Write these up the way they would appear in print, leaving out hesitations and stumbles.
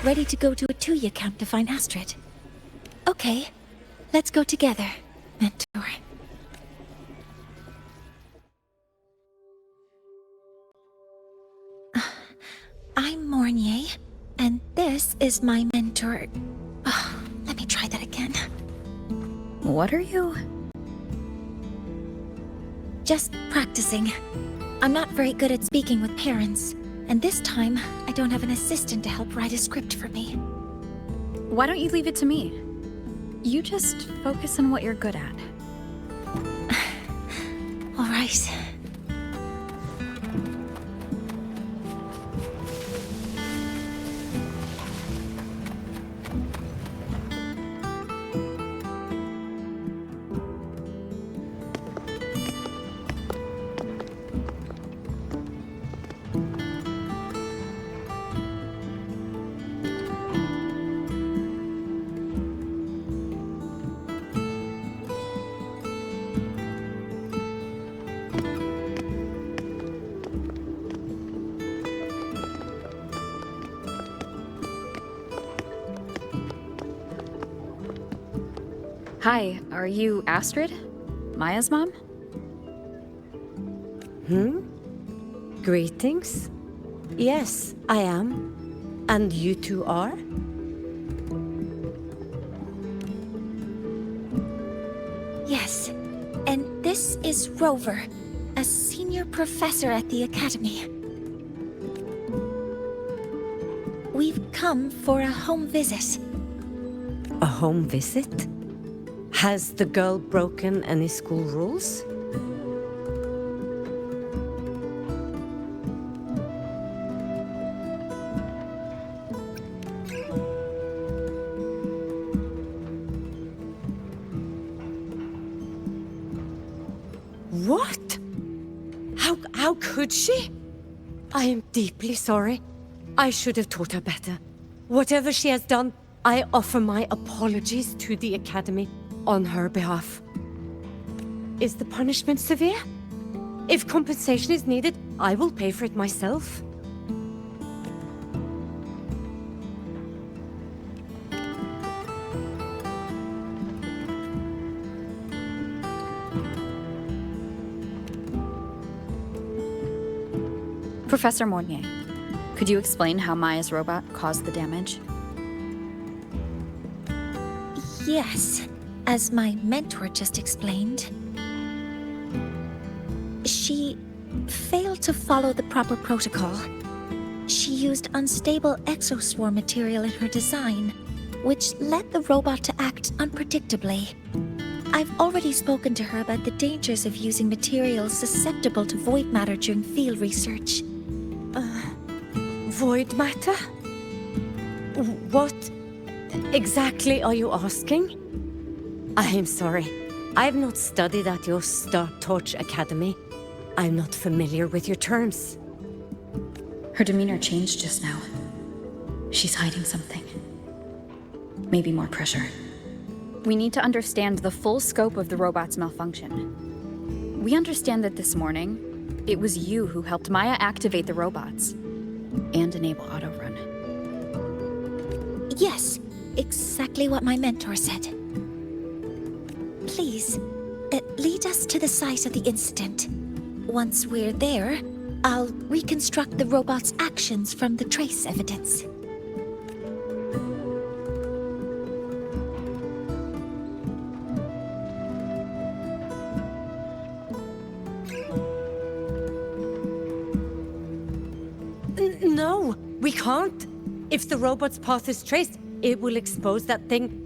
ready to go to a Tuya camp to find Astrid. Okay, let's go together, Mentor. I'm Mornier, and this is my mentor. Let me try that again. What are you? Just practicing. I'm not very good at speaking with parents, and this time I don't have an assistant to help write a script for me. Why don't you leave it to me? You just focus on what you're good at. All right. Hi, are you Astrid? Maya's mom? Greetings. Yes, I am. And you two are? Yes, and this is Rover, a senior professor at the academy. We've come for a home visit. A home visit? Has the girl broken any school rules? What? How could she? I am deeply sorry. I should have taught her better. Whatever she has done, I offer my apologies to the Academy on her behalf. Is the punishment severe? If compensation is needed, I will pay for it myself. Professor Mornier, could you explain how Maya's robot caused the damage? Yes, as my mentor just explained. She failed to follow the proper protocol. She used unstable exoswarm material in her design, which led the robot to act unpredictably. I've already spoken to her about the dangers of using materials susceptible to void matter during field research. Void matter? What exactly are you asking? I am sorry. I have not studied at your Star Torch Academy. I'm not familiar with your terms. Her demeanor changed just now. She's hiding something. Maybe more pressure. We need to understand the full scope of the robot's malfunction. We understand that this morning, it was you who helped Maya activate the robots and enable auto-run. Yes, exactly what my mentor said. Please, lead us to the site of the incident. Once we're there, I'll reconstruct the robot's actions from the trace evidence. No, we can't. If the robot's path is traced, it will expose that thing.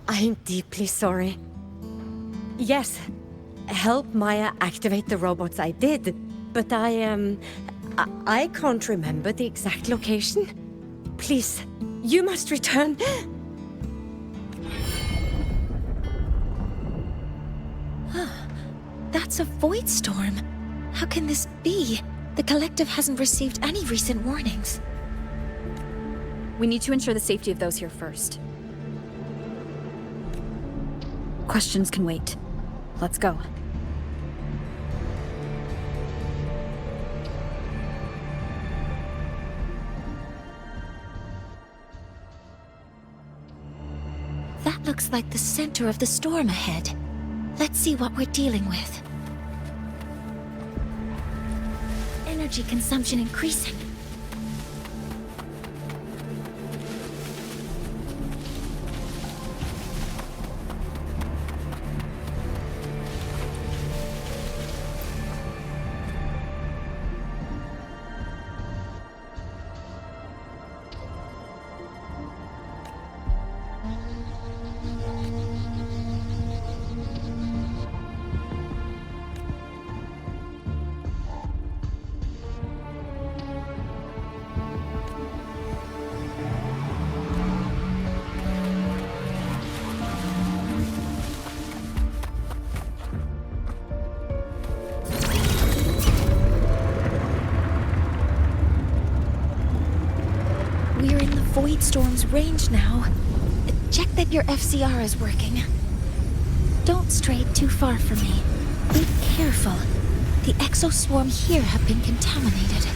I am deeply sorry. Yes, help Maya activate the robots I did, but I can't remember the exact location. Please, you must return. That's a void storm. How can this be? The collective hasn't received any recent warnings. We need to ensure the safety of those here first. Questions can wait. Let's go. Looks like the center of the storm ahead. Let's see what we're dealing with. Energy consumption increasing. We're in the Void Storm's range now. Check that your FCR is working. Don't stray too far from me. Be careful. The exoswarm here have been contaminated.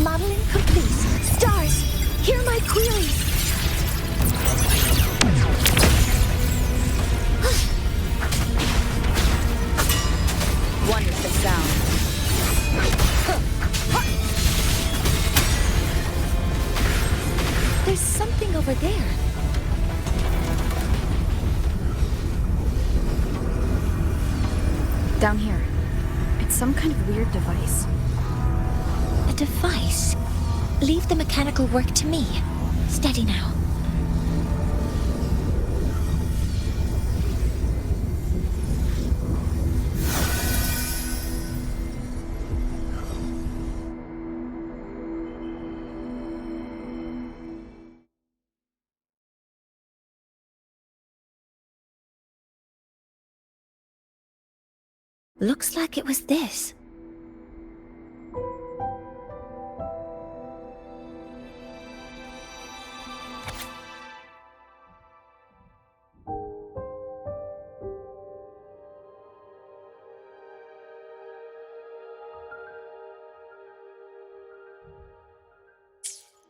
Modeling complete. Stars, hear my queries. Wonderful sound. There's something over there. Down here. It's some kind of weird device. A device? Leave the mechanical work to me. Steady now. Looks like it was this.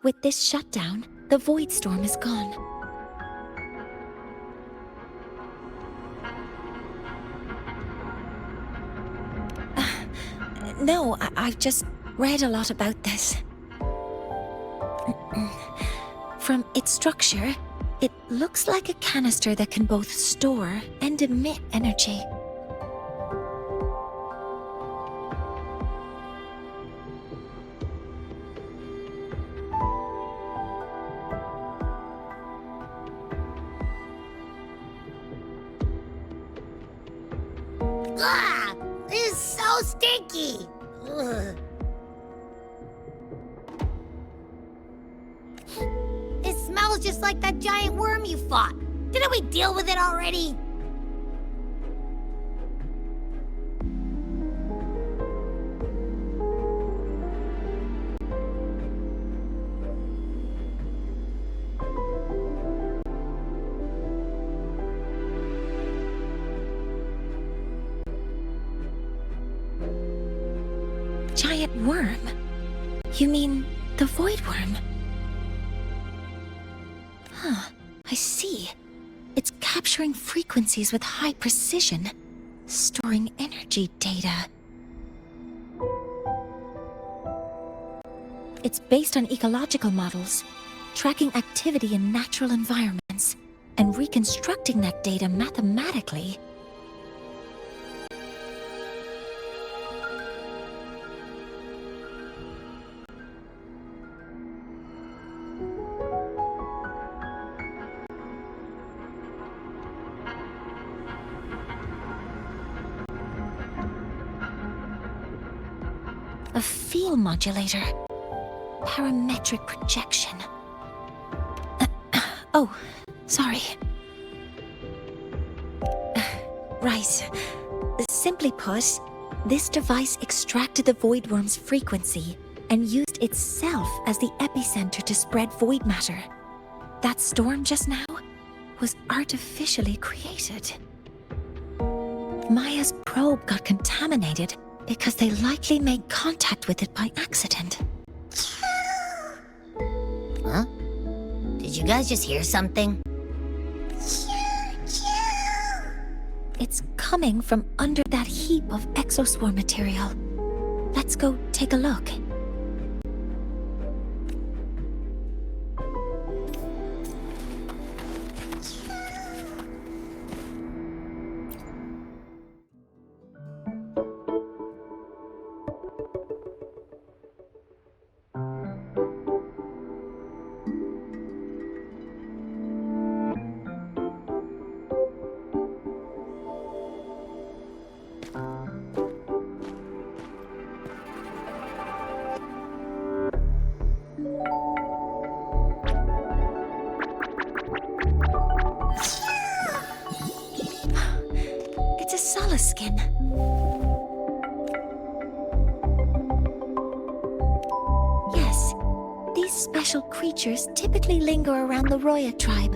With this shutdown, the Void Storm is gone. No, I've just read a lot about this. From its structure, it looks like a canister that can both store and emit energy. Ah! This is so stinky! Ugh. It smells just like that giant worm you fought. Didn't we deal with it already? Giant worm? You mean the Void Worm? Huh, I see. It's capturing frequencies with high precision, storing energy data. It's based on ecological models, tracking activity in natural environments, and reconstructing that data mathematically. A field modulator. Parametric projection. Oh, sorry. Right. Simply put, this device extracted the Void Worm's frequency and used itself as the epicenter to spread void matter. That storm just now was artificially created. Maya's probe got contaminated, because they likely made contact with it by accident. Huh? Did you guys just hear something? It's coming from under that heap of exoswarm material. Let's go take a look. It's a Solace skin. Yes, these special creatures typically linger around the Roya tribe.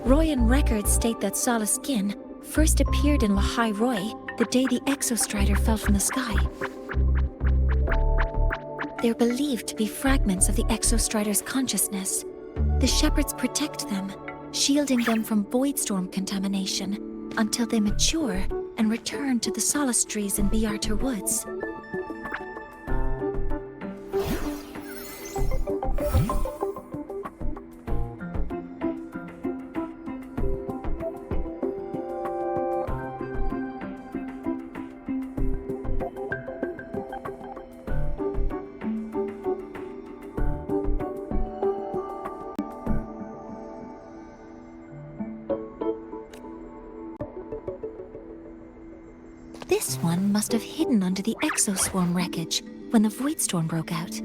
Royan records state that Solace skin first appeared in Lahai Roy the day the Exostrider fell from the sky. They're believed to be fragments of the Exostrider's consciousness. The shepherds protect them, shielding them from voidstorm contamination until they mature and return to the Solace trees in Biarter Woods. This one must have hidden under the exoswarm wreckage when the voidstorm broke out.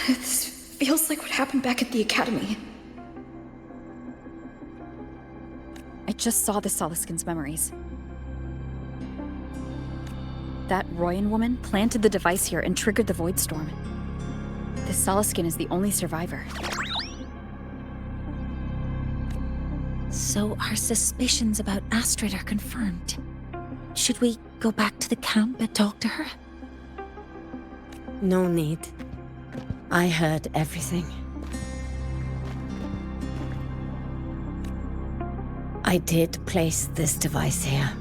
This feels like what happened back at the academy. I just saw the Solaskin's memories. That Royan woman planted the device here and triggered the Voidstorm. This Solaskin is the only survivor. So our suspicions about Astrid are confirmed. Should we go back to the camp and talk to her? No need. I heard everything. I did place this device here.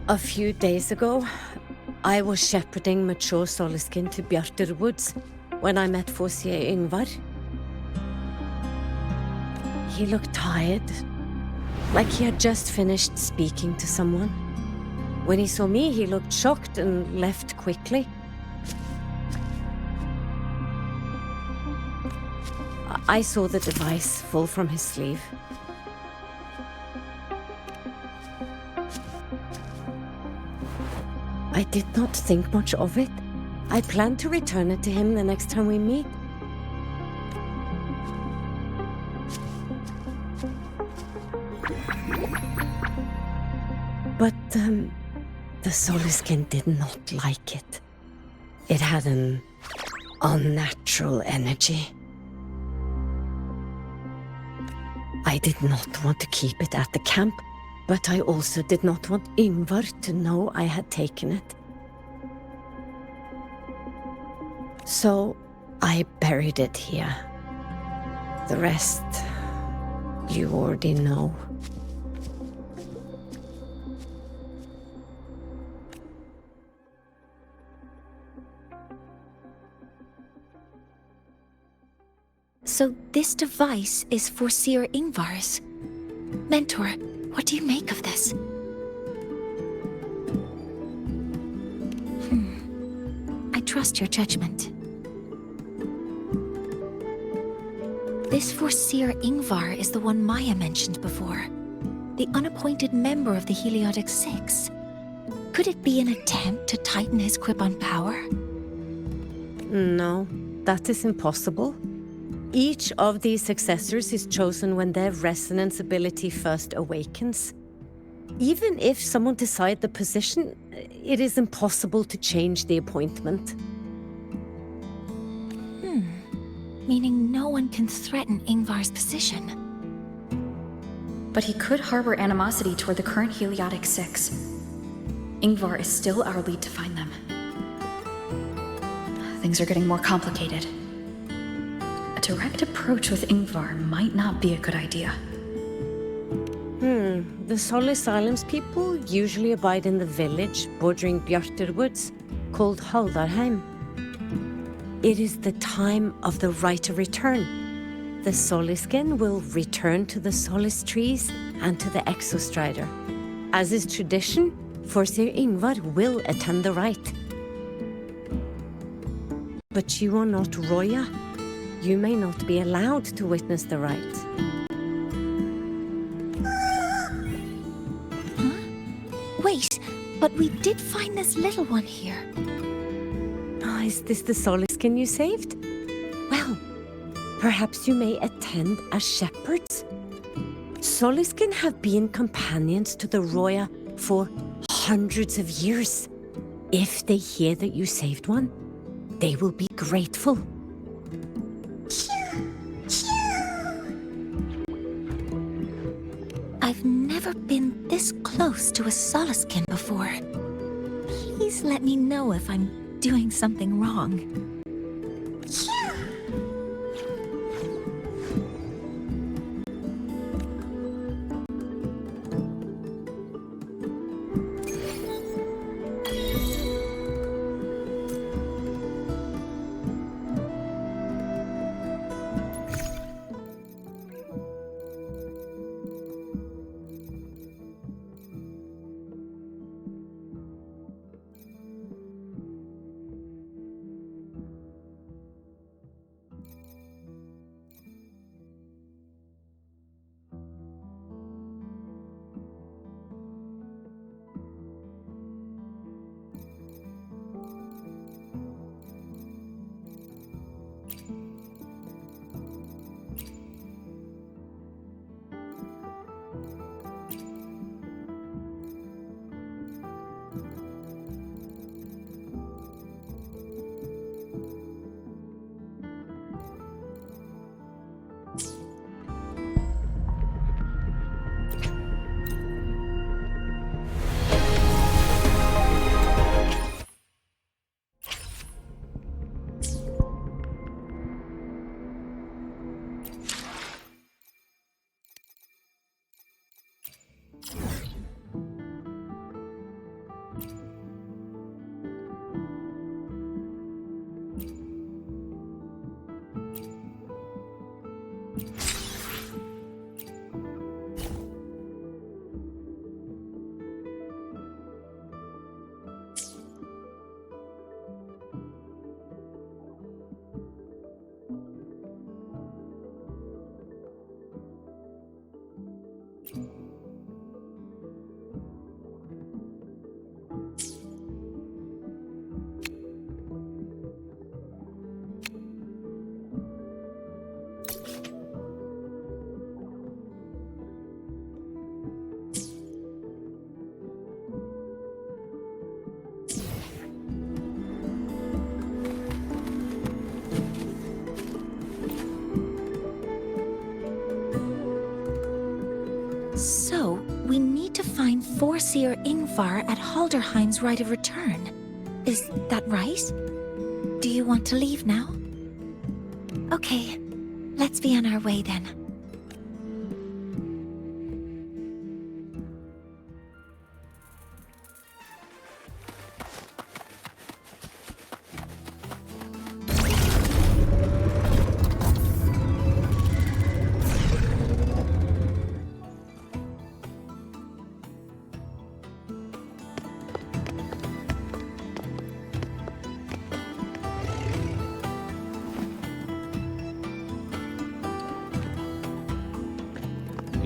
A few days ago, I was shepherding mature Solaskin to Bjarter Woods when I met Fossier Yngvar. He looked tired, like he had just finished speaking to someone. When he saw me, he looked shocked and left quickly. I saw the device fall from his sleeve. I did not think much of it. I plan to return it to him the next time we meet. But, the Solaskin did not like it. It had an unnatural energy. I did not want to keep it at the camp, but I also did not want Yngvar to know I had taken it. So, I buried it here. The rest, you already know. So this device is for Seer Ingvar's. Mentor, what do you make of this? I trust your judgment. This Foreseer Ingvar is the one Maya mentioned before. The unappointed member of the Heliotic Six. Could it be an attempt to tighten his grip on power? No, that is impossible. Each of these successors is chosen when their resonance ability first awakens. Even if someone decides the position, it is impossible to change the appointment. Meaning no one can threaten Ingvar's position. But he could harbor animosity toward the current Heliotic Six. Ingvar is still our lead to find them. Things are getting more complicated. A direct approach with Ingvar might not be a good idea. The Solace Islands people usually abide in the village bordering Bjarterwoods, called Haldarheim. It is the time of the right of return. The Solisken will return to the Solace trees and to the Exostrider. As is tradition, Foreseer Ingvar will attend the rite. But you are not Roya. You may not be allowed to witness the rite. Wait, but we did find this little one here. Is this the Solisken you saved? Well, perhaps you may attend as shepherds? Solisken have been companions to the Roya for hundreds of years. If they hear that you saved one, they will be grateful. I've never been this close to a Solisken before. Please let me know if I'm doing something wrong. So, we need to find Foreseer Ingvar at Halderheim's Rite of Return. Is that right? Do you want to leave now? Okay, let's be on our way then.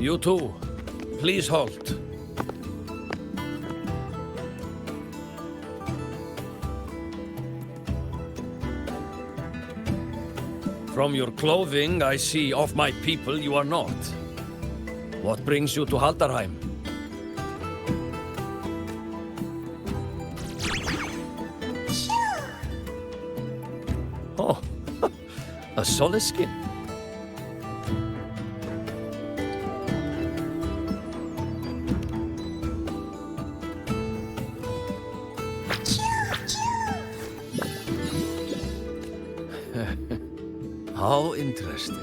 You too. Please halt. From your clothing, I see of my people you are not. What brings you to Haldarheim? Oh, a Soliskin. How interesting.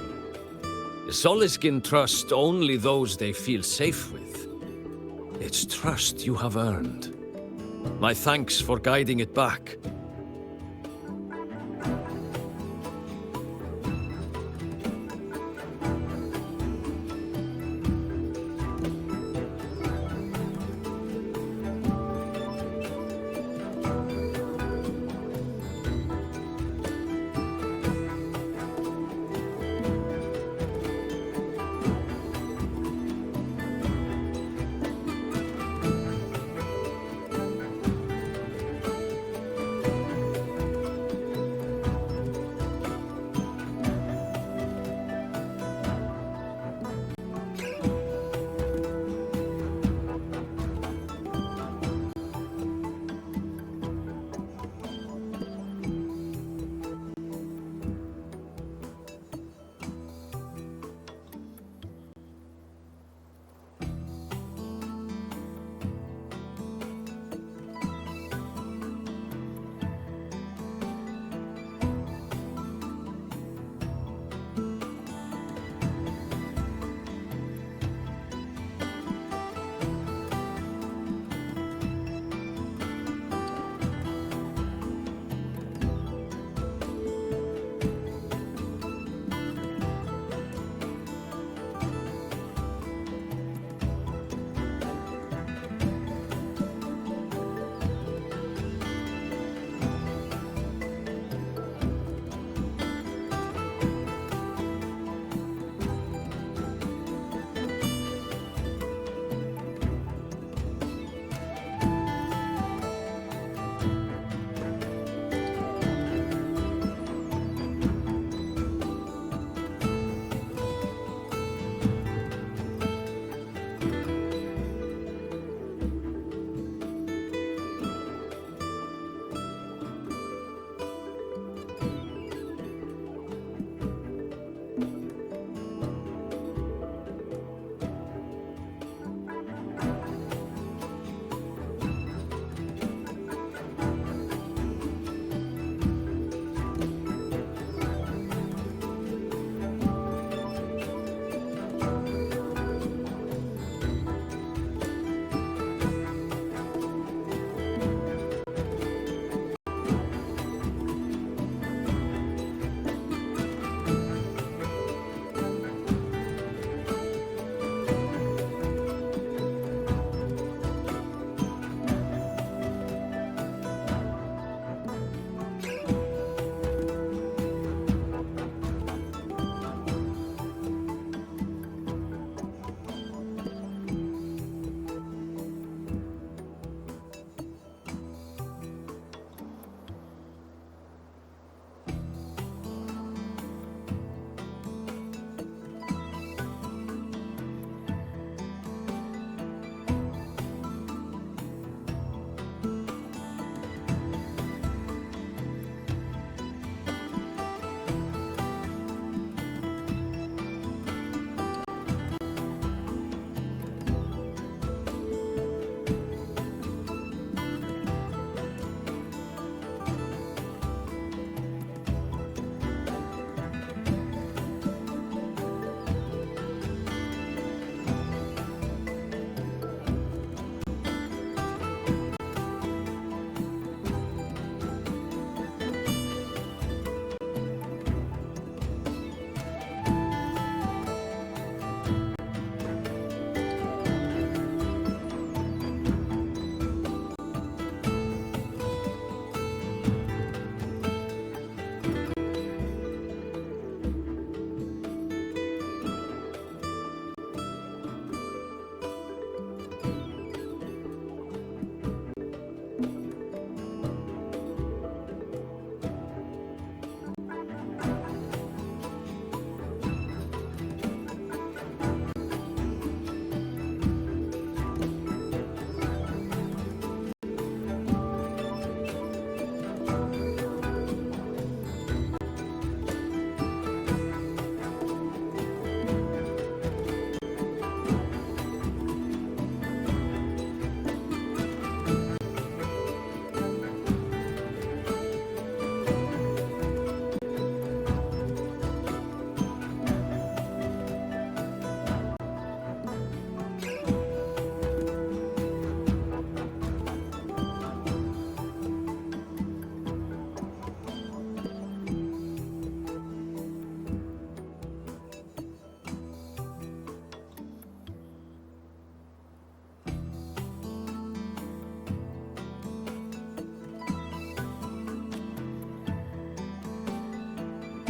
The Soliskin trust only those they feel safe with. It's trust you have earned. My thanks for guiding it back.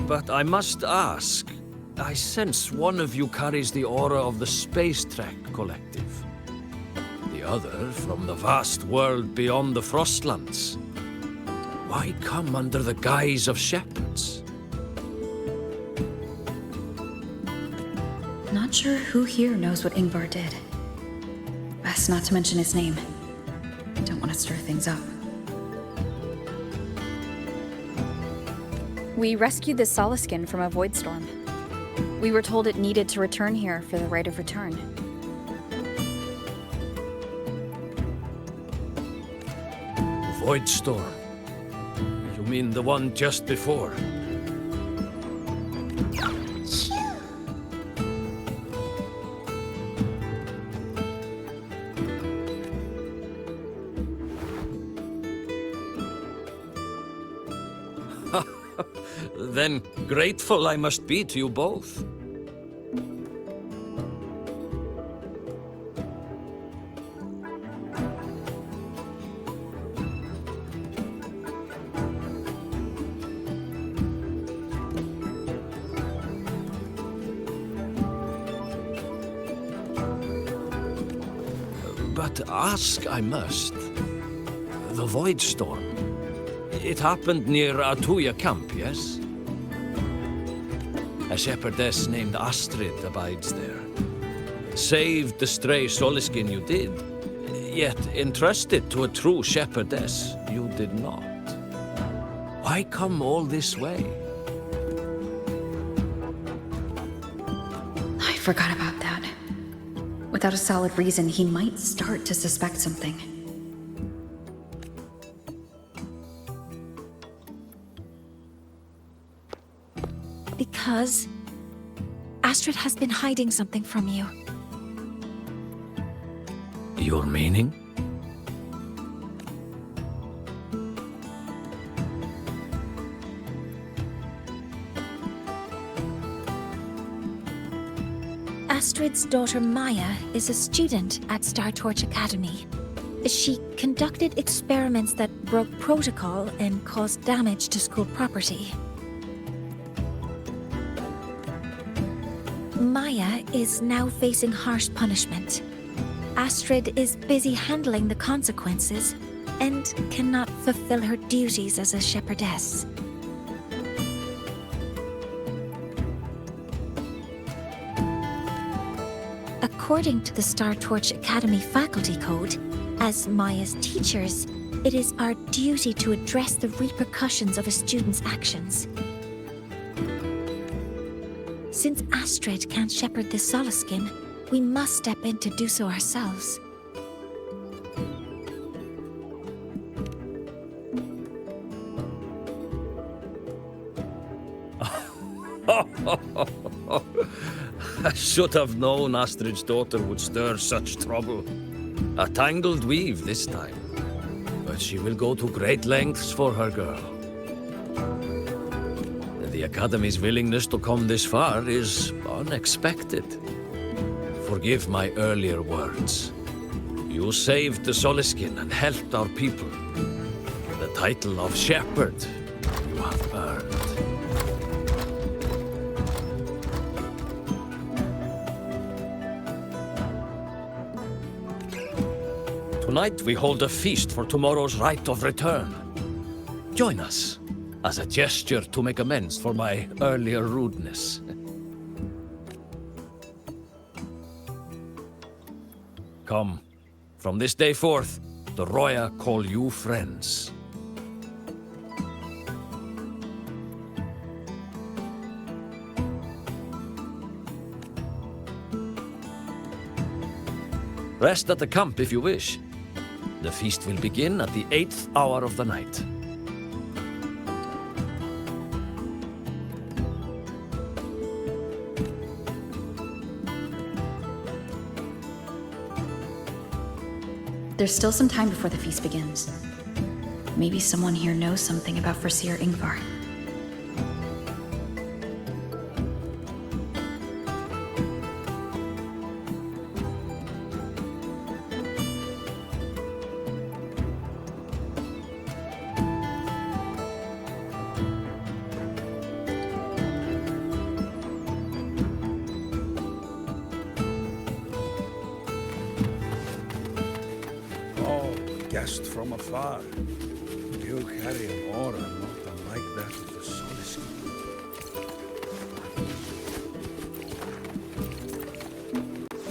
But I must ask, I sense one of you carries the aura of the Space Trek Collective. The other from the vast world beyond the Frostlands. Why come under the guise of shepherds? Not sure who here knows what Ingvar did. Best not to mention his name. Don't want to stir things up. We rescued the Solaskin from a void storm. We were told it needed to return here for the rite of return. Void storm. You mean the one just before? Then grateful I must be to you both. But ask I must. The Void Storm. It happened near Atuya camp, yes? A shepherdess named Astrid abides there. Saved the stray Soliskin you did, yet entrusted to a true shepherdess you did not. Why come all this way? I forgot about that. Without a solid reason, he might start to suspect something. Because Astrid has been hiding something from you. Your meaning? Astrid's daughter Maya is a student at Star Torch Academy. She conducted experiments that broke protocol and caused damage to school property. Maya is now facing harsh punishment. Astrid is busy handling the consequences and cannot fulfill her duties as a shepherdess. According to the Star Torch Academy Faculty Code, as Maya's teachers, it is our duty to address the repercussions of a student's actions. Since Astrid can't shepherd the Solaskin, we must step in to do so ourselves. I should have known Astrid's daughter would stir such trouble. A tangled weave this time. But she will go to great lengths for her girl. The Academy's willingness to come this far is unexpected. Forgive my earlier words. You saved the Soliskin and helped our people. The title of shepherd you have earned. Tonight we hold a feast for tomorrow's rite of return. Join us, as a gesture to make amends for my earlier rudeness. Come, from this day forth, the Roya call you friends. Rest at the camp if you wish. The feast will begin at the 8th hour of the night. There's still some time before the feast begins. Maybe someone here knows something about Foreseer Ingvar. cast from afar. You carry an aura not unlike that of the Soliskin.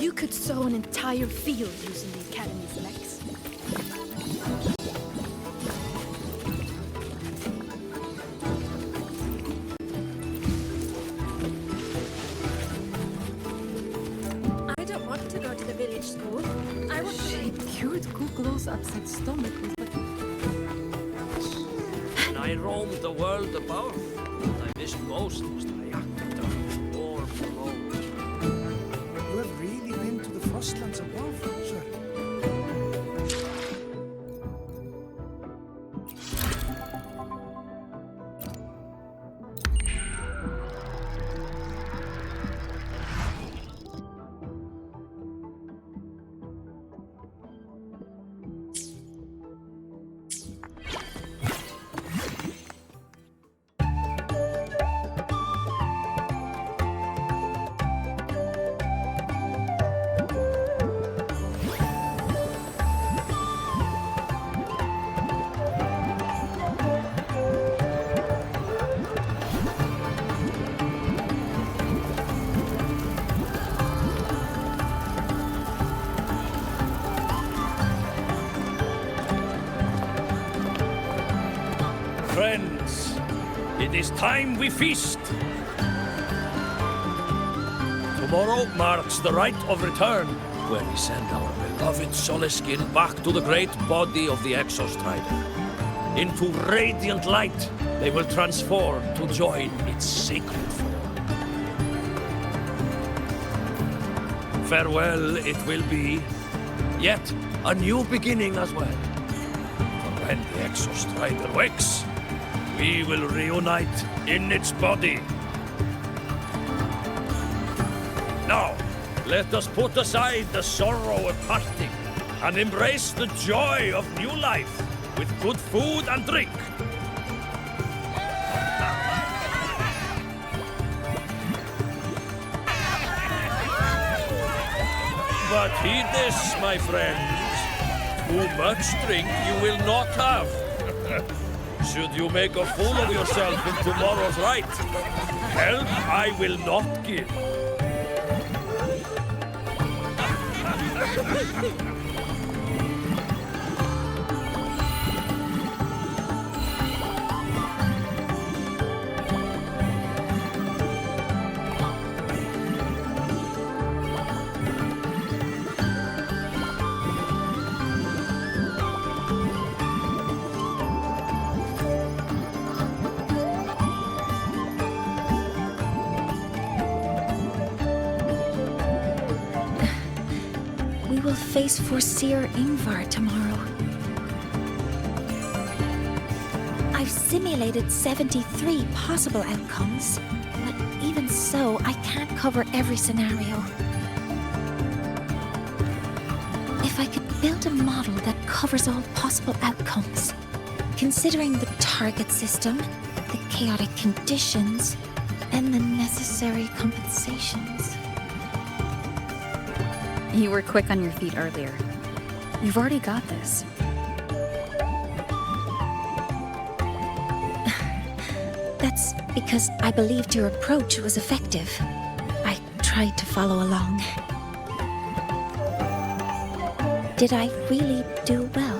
You could sow an entire field using the Academy's mechs. I don't want to go to the village school. I want to... She cured Kuklo's upset stomach with the... When I roamed the world above, what I missed most was the act of warm road. You have really been to the Frostlands above, sir? Friends, it is time we feast. Tomorrow marks the rite of return, where we send our beloved Soliskin back to the great body of the Exostrider. Into radiant light, they will transform to join its sacred form. Farewell it will be, yet a new beginning as well. For when the Exostrider wakes, we will reunite in its body. Now, let us put aside the sorrow of parting and embrace the joy of new life with good food and drink. But heed this, my friends. Too much drink you will not have. Should you make a fool of yourself in tomorrow's rite, help I will not give. We will face Forseer Ingvar tomorrow. I've simulated 73 possible outcomes, but even so, I can't cover every scenario. If I could build a model that covers all possible outcomes, considering the target system, the chaotic conditions, and the necessary compensations. You were quick on your feet earlier. You've already got this. That's because I believed your approach was effective. I tried to follow along. Did I really do well?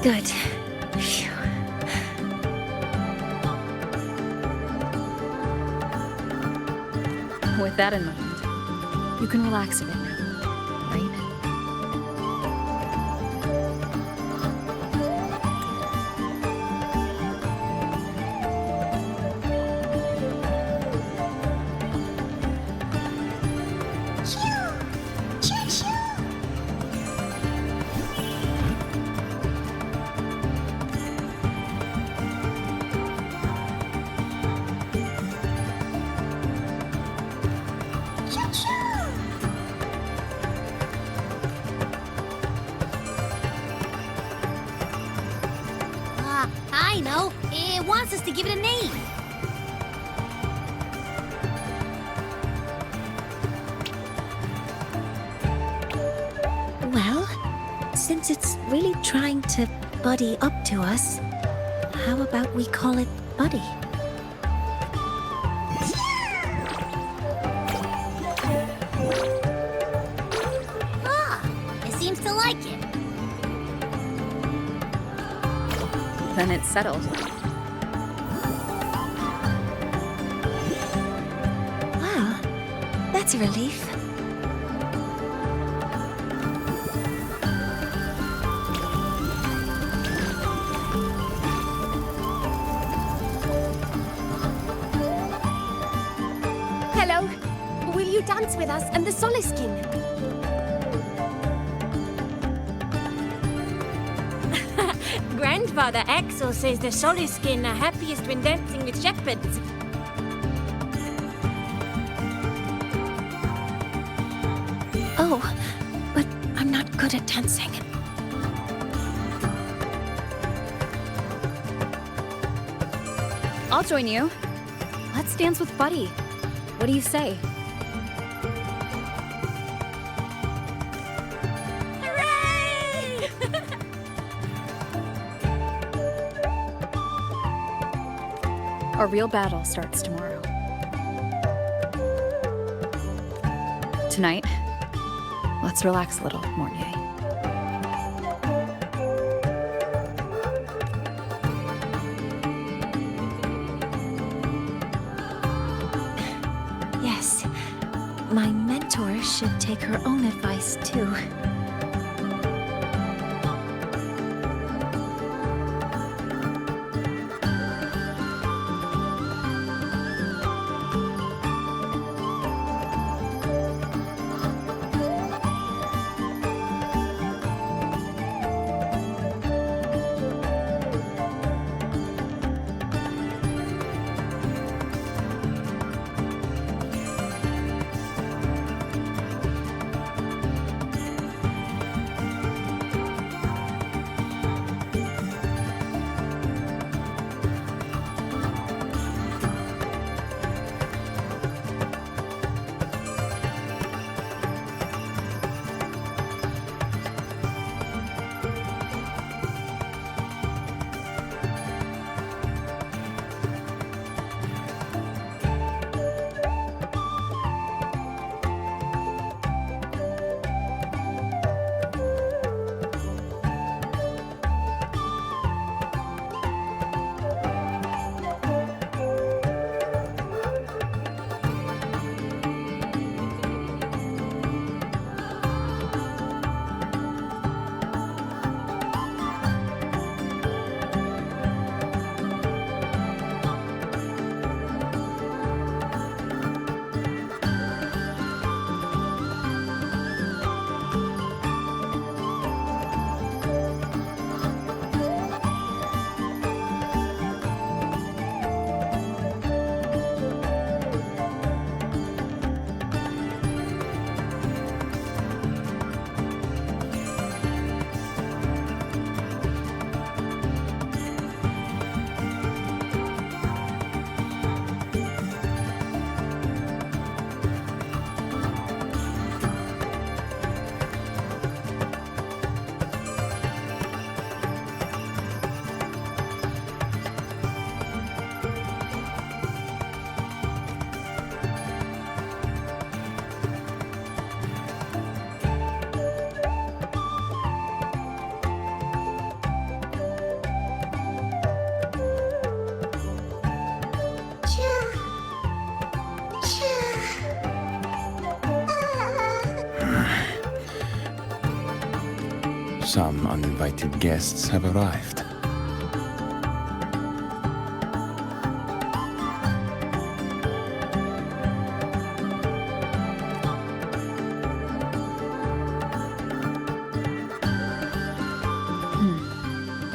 Good. Phew. With that in mind, you can relax a bit now, right? I know. It wants us to give it a name. Well, since it's really trying to buddy up to us, how about we call it Buddy? Ah, it seems to like it. Then it's settled. Well, that's a relief. Hello. Will you dance with us and the Soliskin? Grandfather Axel says the Soliskin are happiest when dancing with shepherds. Oh, but I'm not good at dancing. I'll join you. Let's dance with Buddy. What do you say? Hooray! Our real battle starts tomorrow. Tonight, let's relax a little, Mornier. Yes, my mentor should take her own advice too. Some uninvited guests have arrived.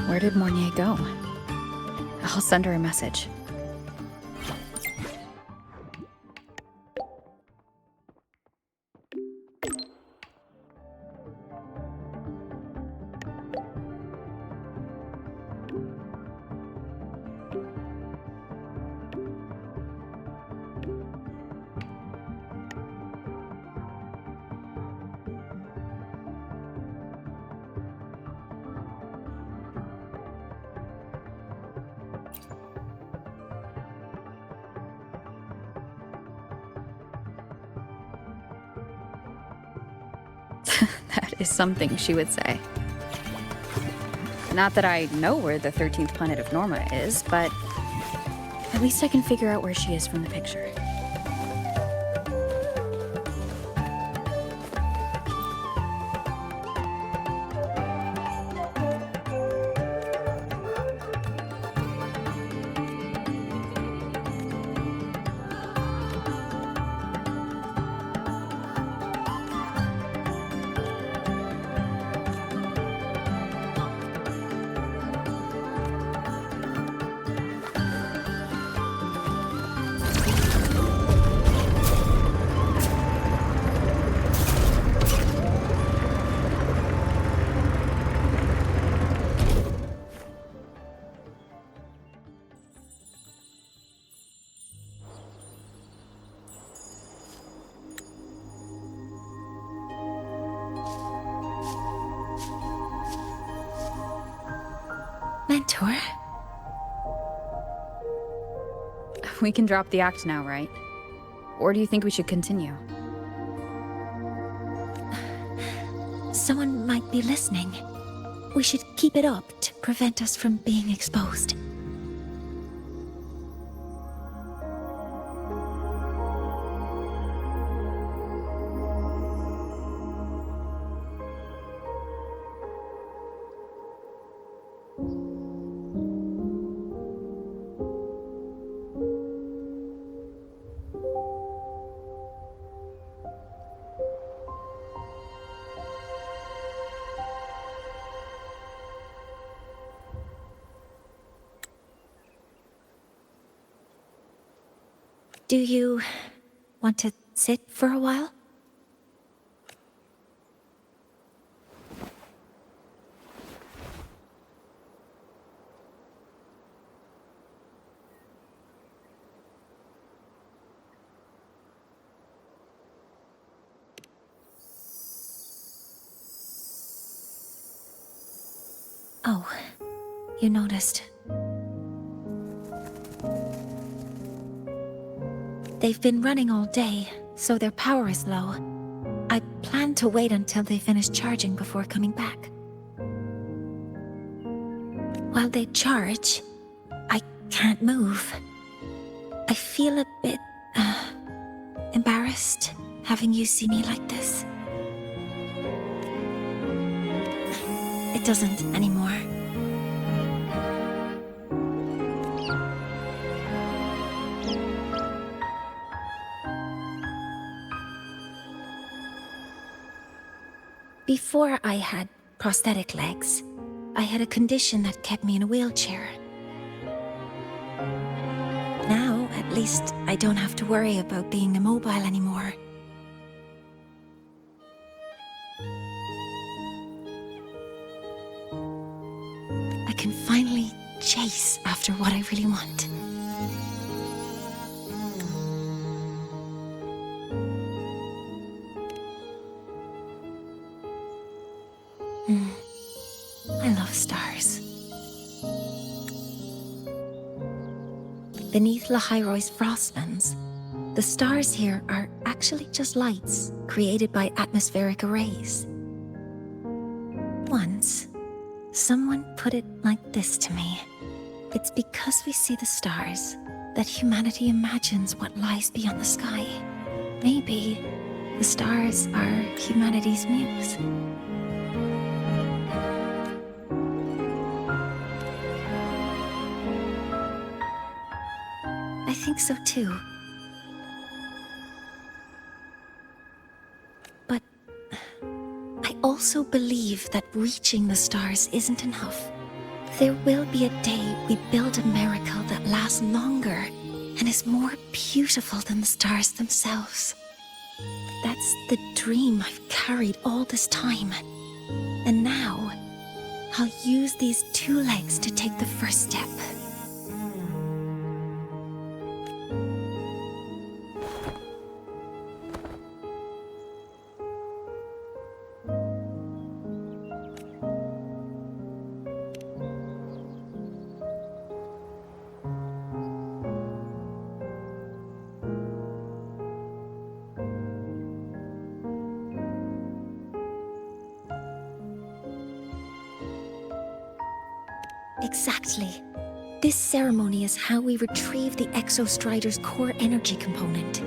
Where did Mornier go? I'll send her a message. is something she would say. Not that I know where the 13th planet of Norma is, but at least I can figure out where she is from the picture. Mentor? We can drop the act now, right? Or do you think we should continue? Someone might be listening. We should keep it up to prevent us from being exposed. Do you want to sit for a while? Oh, you noticed. They've been running all day, so their power is low. I plan to wait until they finish charging before coming back. While they charge, I can't move. I feel a bit, embarrassed having you see me like this. It doesn't anymore. Before I had prosthetic legs, I had a condition that kept me in a wheelchair. Now, at least, I don't have to worry about being immobile anymore. I can finally chase after what I really want. I love stars. Beneath Lahairoy's frostlands, the stars here are actually just lights created by atmospheric arrays. Once, someone put it like this to me. It's because we see the stars that humanity imagines what lies beyond the sky. Maybe the stars are humanity's muse. I think so too. But I also believe that reaching the stars isn't enough. There will be a day we build a miracle that lasts longer and is more beautiful than the stars themselves. That's the dream I've carried all this time. And now, I'll use these 2 legs to take the first step. Exactly. This ceremony is how we retrieve the Exostrider's core energy component.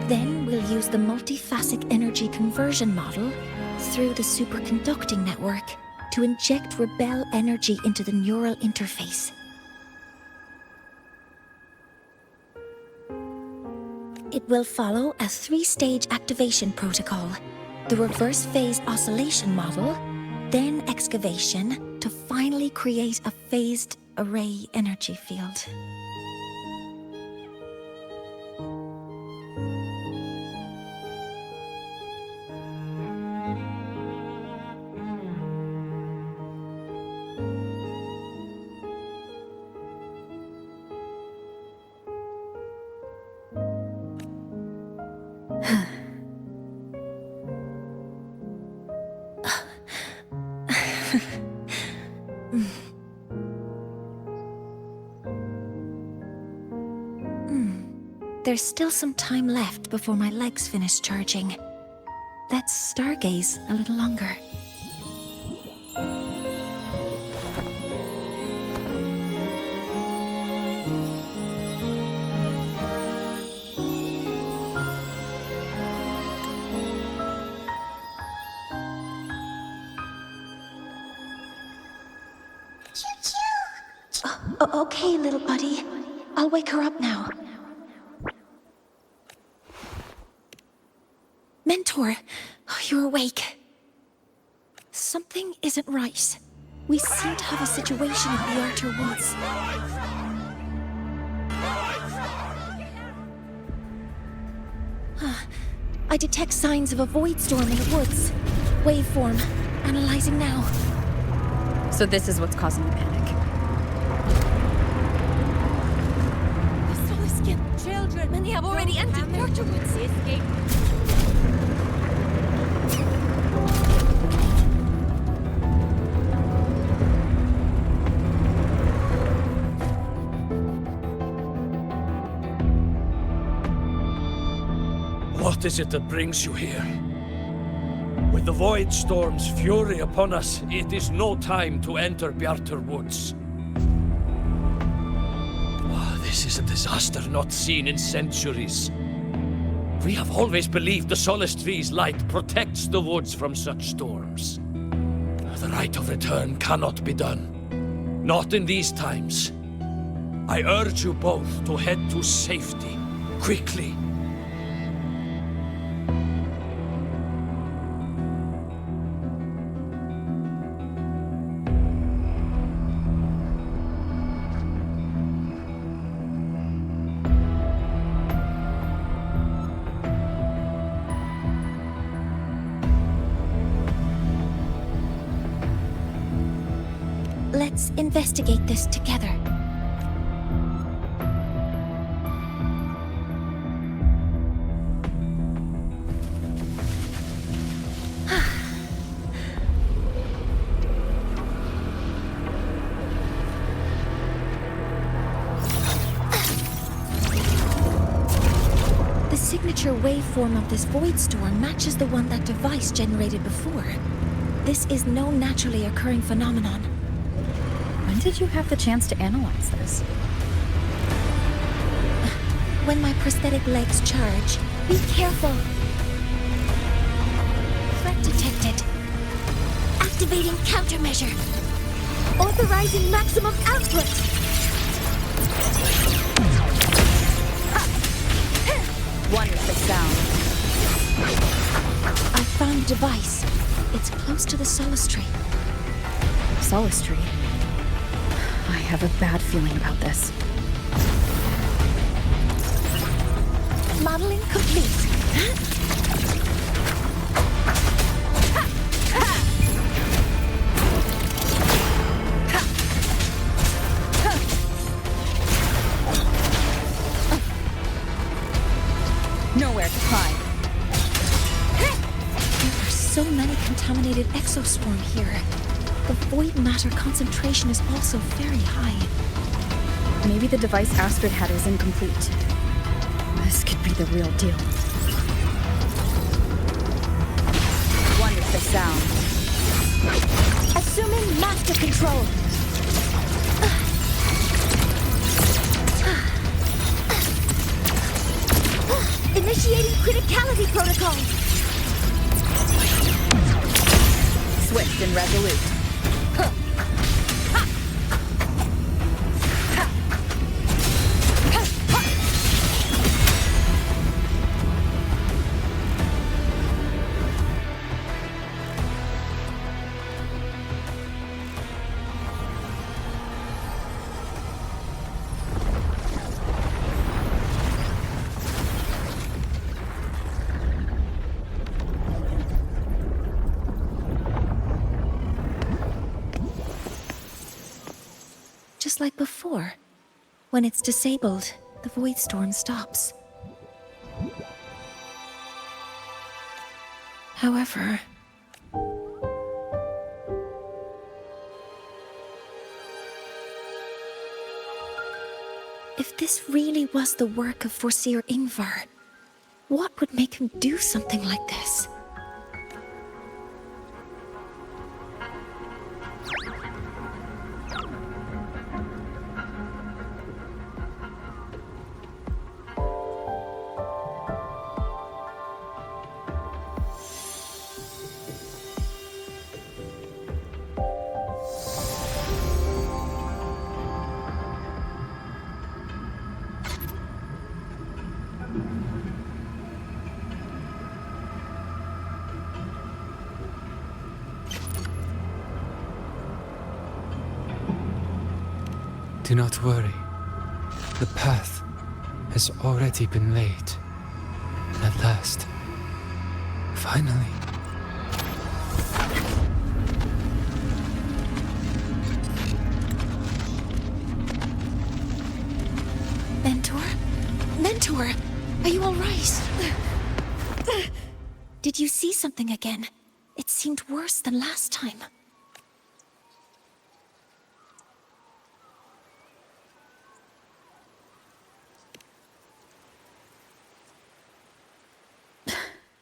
Then we'll use the multiphasic energy conversion model through the superconducting network to inject rebel energy into the neural interface. It will follow a 3-stage activation protocol: the reverse phase oscillation model, then excavation, to finally create a phased array energy field. There's still some time left before my legs finish charging. Let's stargaze a little longer. Okay, little buddy. I'll wake her up now. Mentor, you're awake. Something isn't right. We seem to have a situation in the Outer Woods. I detect signs of a void storm in the woods. Waveform. Analyzing now. So this is what's causing the panic. The Soliskin children. Many have already entered the Outer Woods. What is it that brings you here? With the Void Storm's fury upon us, it is no time to enter Bjartur Woods. Oh, this is a disaster not seen in centuries. We have always believed the Solace Tree's light protects the woods from such storms. The rite of return cannot be done. Not in these times. I urge you both to head to safety, quickly. Let's investigate this together. The signature waveform of this void storm matches the one that device generated before. This is no naturally occurring phenomenon. When did you have the chance to analyze this? When my prosthetic legs charge. Be careful. Threat detected. Activating countermeasure. Authorizing maximum output. Wonderful sound. I found a device. It's close to the Solace Tree. Solace Tree? I have a bad feeling about this. Modeling complete. Nowhere to hide. There are so many contaminated exoswarm here. The void matter concentration is also very high. Maybe the device Astrid had is incomplete. This could be the real deal. Wonderful sound. Assuming master control. Initiating criticality protocol. Swift and resolute. Just like before. When it's disabled, the void storm stops. However... if this really was the work of Foreseer Ingvar, what would make him do something like this? Do not worry. The path has already been laid. At last. Finally. Mentor? Mentor! Are you alright? Did you see something again? It seemed worse than last time.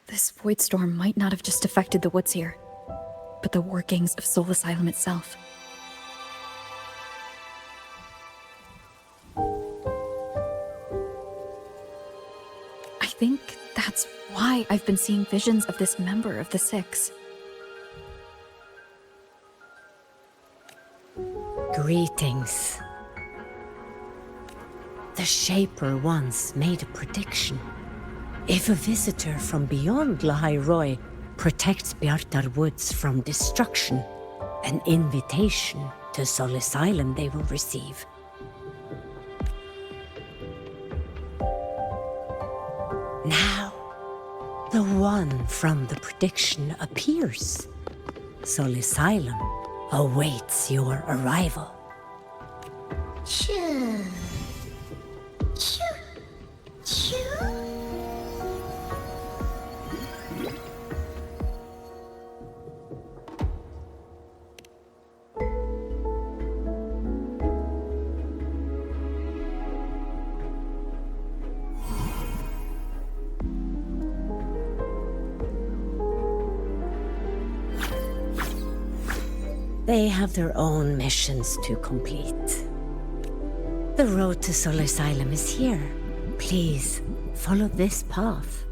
This void storm might not have just affected the woods here, but the workings of Soul Asylum itself. I think that's why I've been seeing visions of this member of the Six. Greetings. The Shaper once made a prediction. If a visitor from beyond Lahai Roy protects Bjartar Woods from destruction, an invitation to Soul Asylum they will receive. Now, the one from the prediction appears. Soul Asylum awaits your arrival. Choo. Choo. Choo. They have their own missions to complete. The road to Soul Asylum is here. Please, follow this path.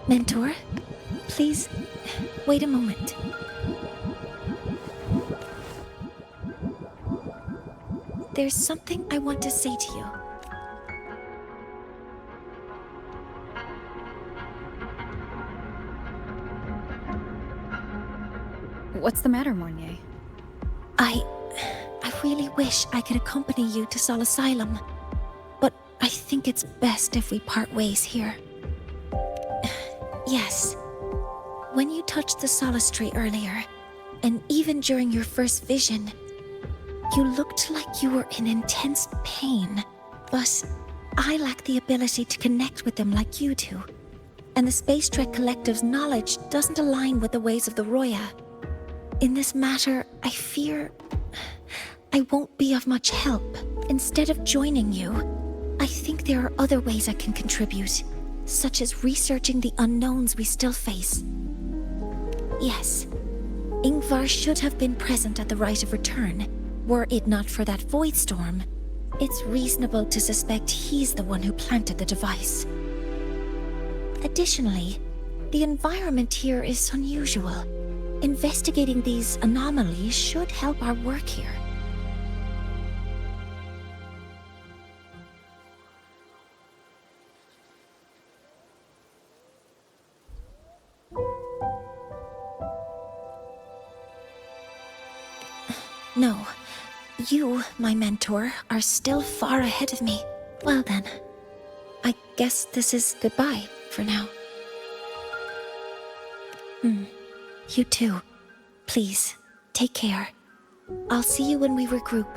Mentor, please, wait a moment. There's something I want to say to you. What's the matter, Mornier? I really wish I could accompany you to Soul Asylum, but I think it's best if we part ways here. Yes. When you touched the Solace Tree earlier, and even during your first vision, You looked like you were in intense pain, but I lack the ability to connect with them like you do. And the Space Trek Collective's knowledge doesn't align with the ways of the Roya. In this matter, I fear I won't be of much help. Instead of joining you, I think there are other ways I can contribute, such as researching the unknowns we still face. Yes, Ingvar should have been present at the Rite of Return. Were it not for that void storm, it's reasonable to suspect he's the one who planted the device. Additionally, the environment here is unusual. Investigating these anomalies should help our work here. No. You, my mentor, are still far ahead of me. Well then, I guess this is goodbye for now. You too. Please, take care. I'll see you when we regroup.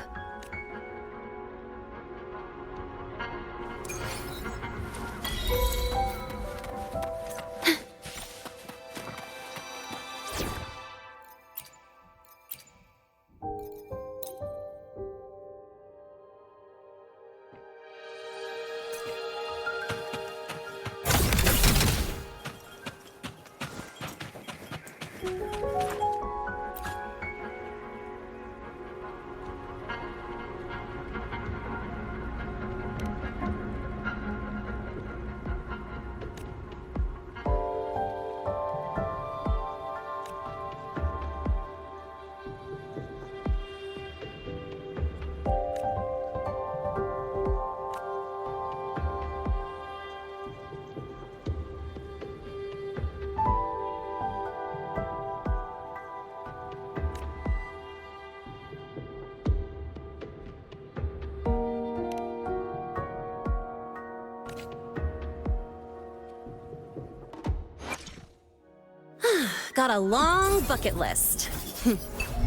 Got a long bucket list.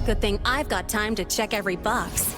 Good thing I've got time to check every box.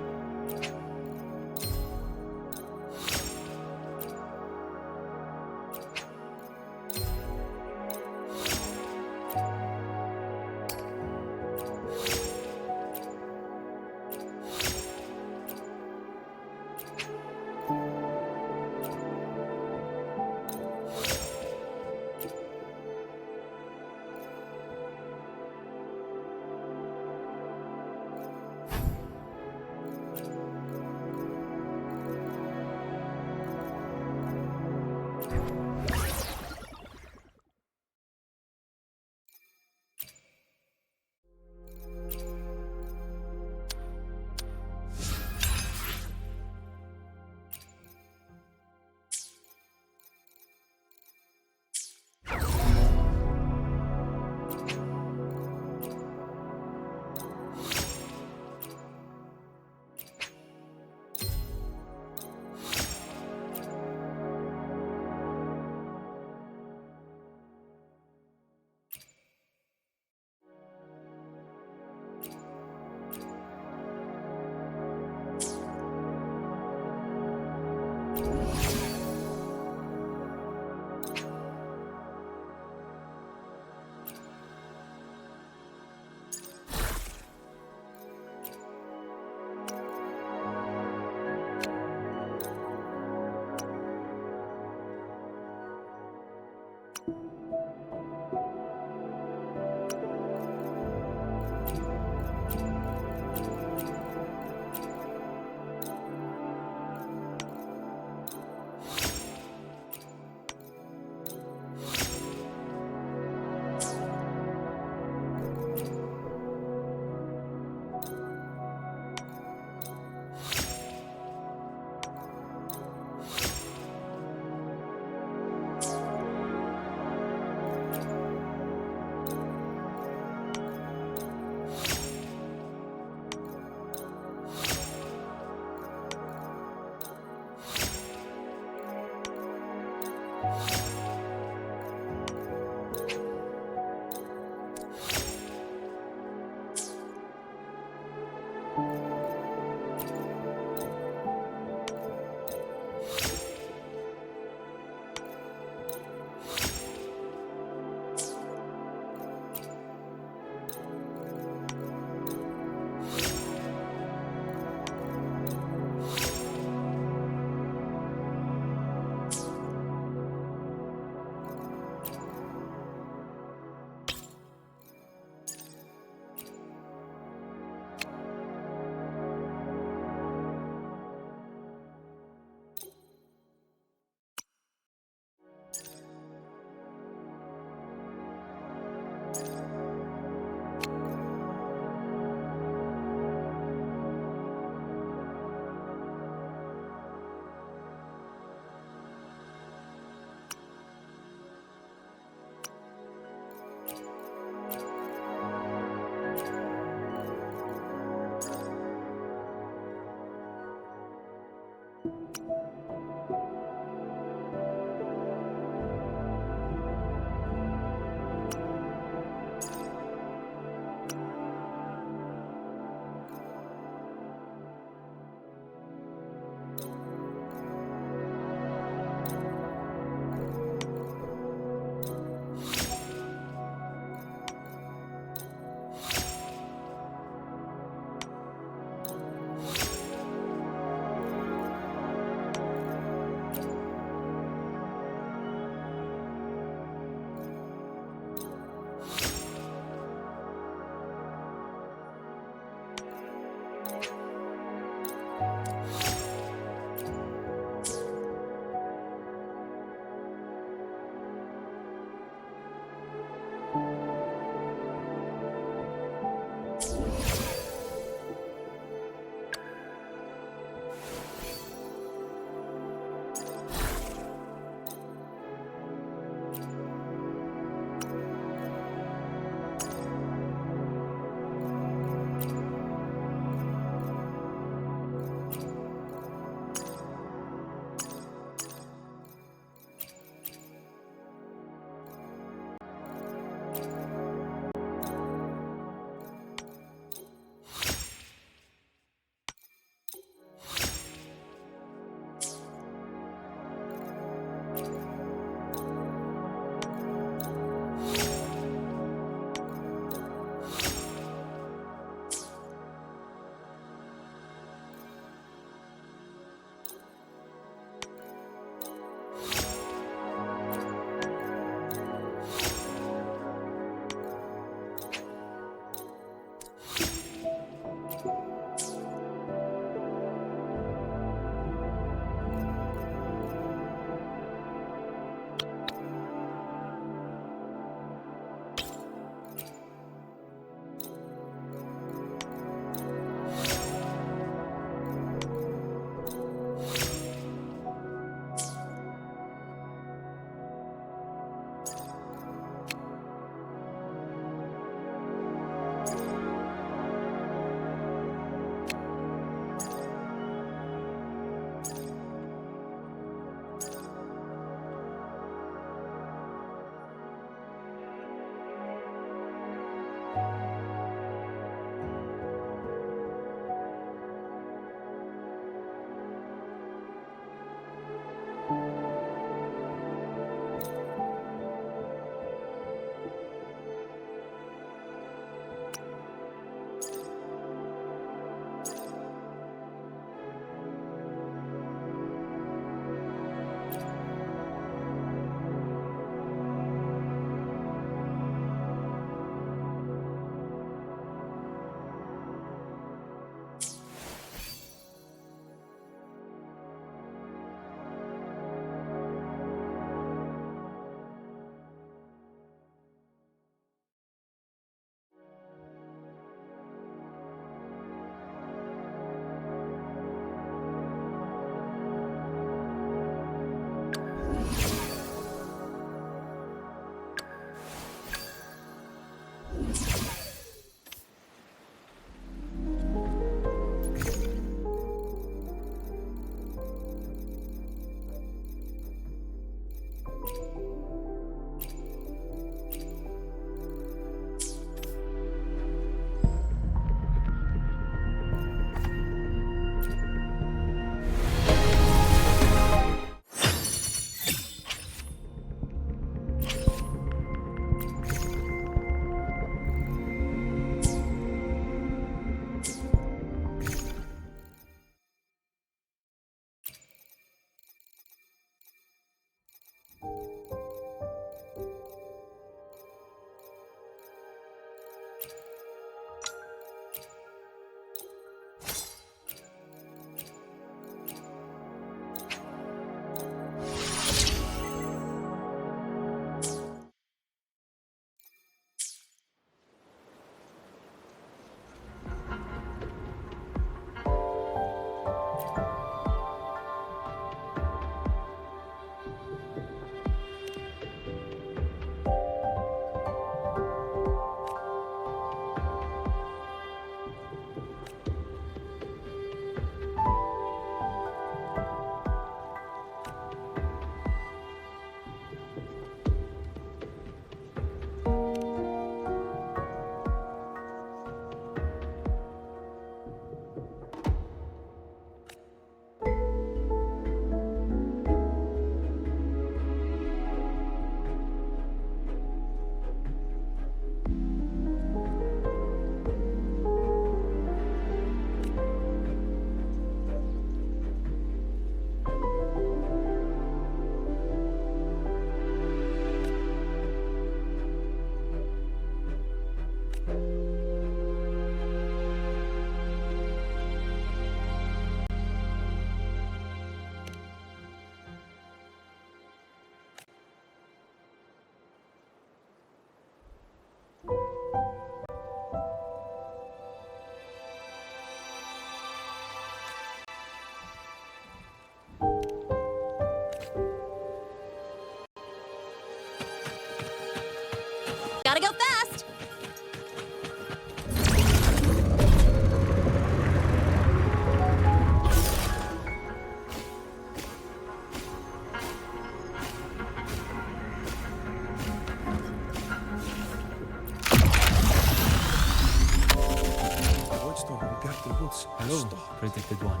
we got the woods. Hello, Stop. predicted one.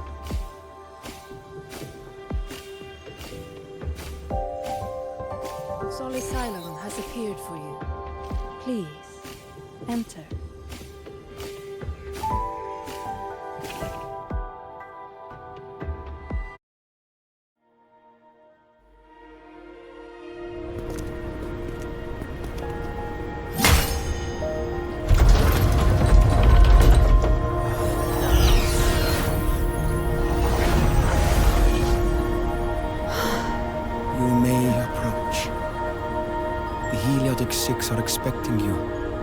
Solisylum has appeared for you. Please, enter. You may approach. The Heliotic Six are expecting you,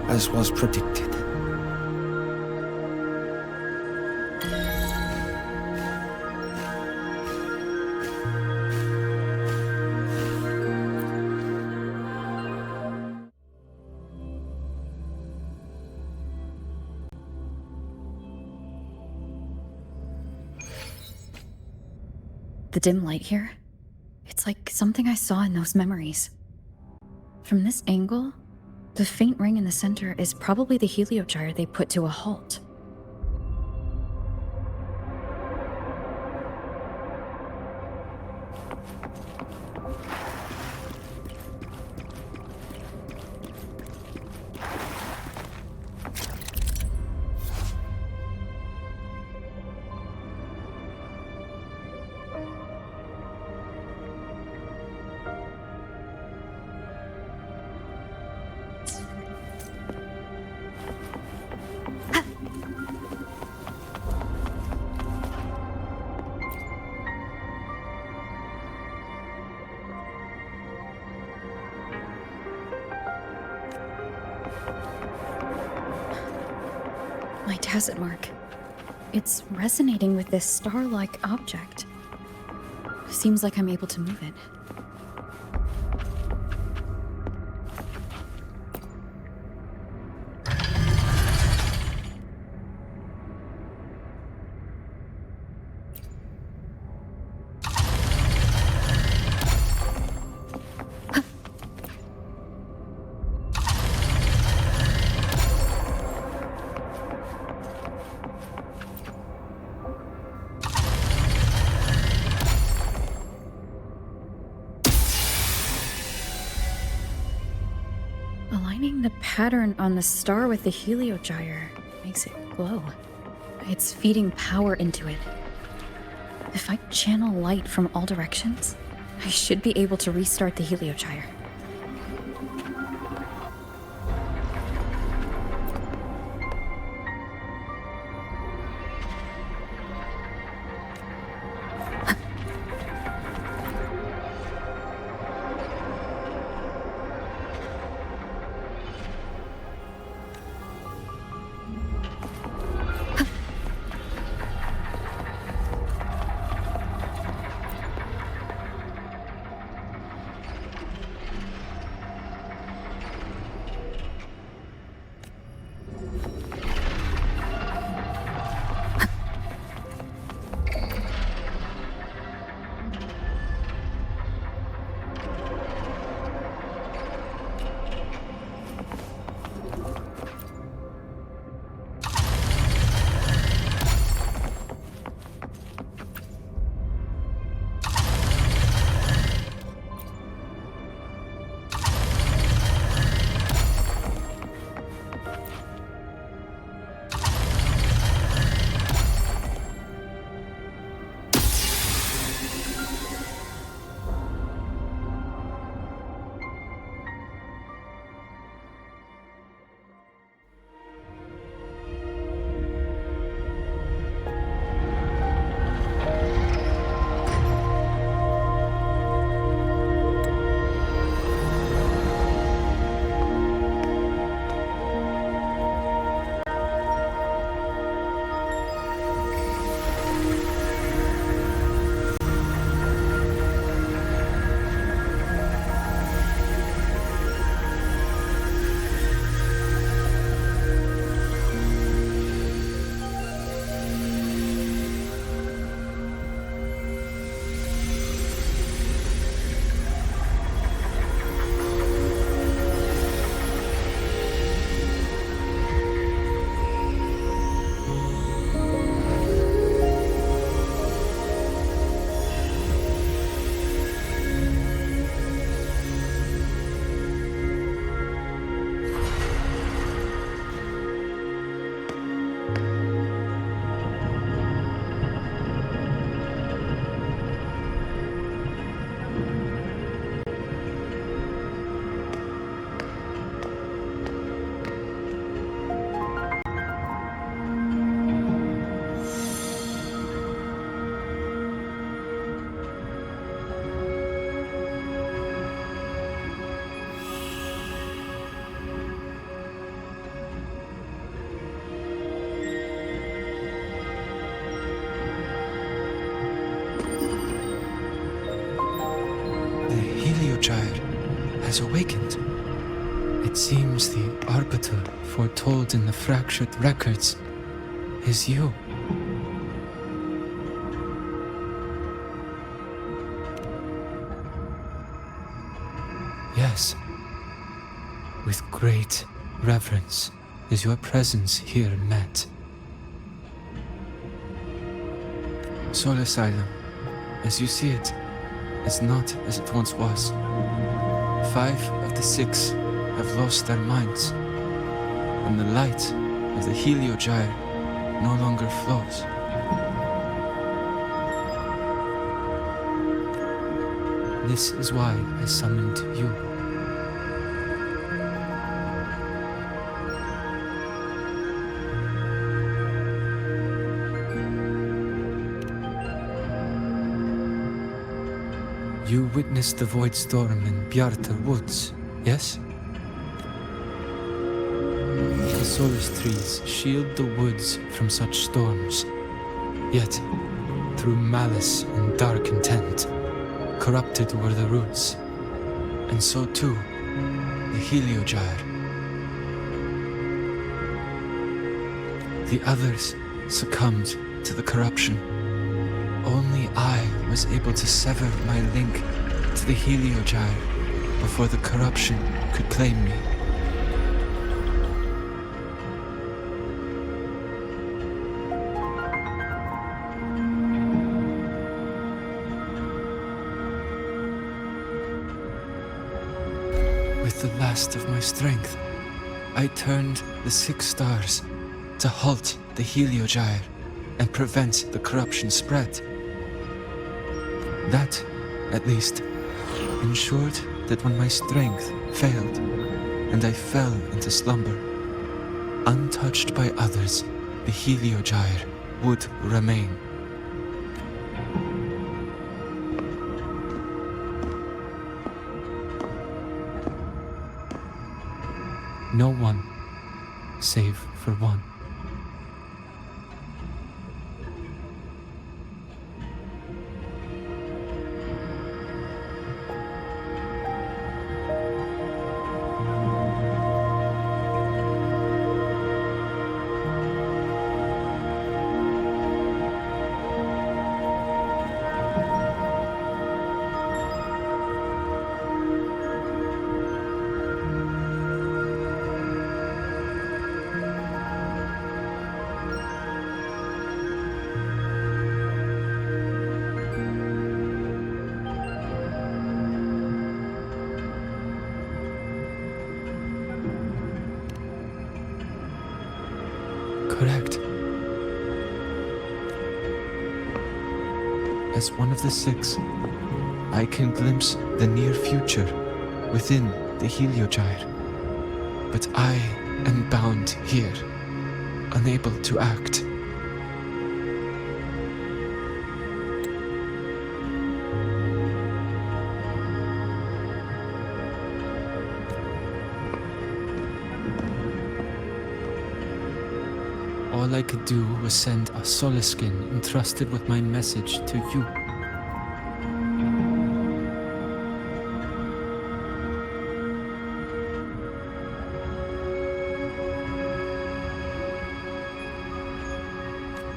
as was predicted. The dim light here? It's like something I saw in those memories. From this angle, the faint ring in the center is probably the heliogyre they put to a halt. My tacit mark. It's resonating with this star-like object. Seems like I'm able to move it. Aligning the pattern on the star with the heliogyre makes it glow. It's feeding power into it. If I channel light from all directions, I should be able to restart the heliogyre. has awakened. It seems the arbiter foretold in the fractured records is you. Yes. With great reverence is your presence here met. Soul Asylum, as you see it, is not as it once was. 5 of the 6 have lost their minds, and the light of the Heliogyre no longer flows. This is why I summoned you. You witnessed the void storm in Bjartar Woods, yes? The solace trees shield the woods from such storms. Yet, through malice and dark intent, corrupted were the roots, and so too the Heliogyre. The others succumbed to the corruption. Only I was able to sever my link to the Heliogyre before the corruption could claim me. With the last of my strength, I turned the 6 stars to halt the Heliogyre and prevent the corruption spread. That, at least, ensured that when my strength failed and I fell into slumber, untouched by others, the Heliogyre would remain. No one, save for one. Correct. As one of the 6, I can glimpse the near future within the Heliogyre. But I am bound here, unable to act. All I could do was send a Solaskin entrusted with my message to you.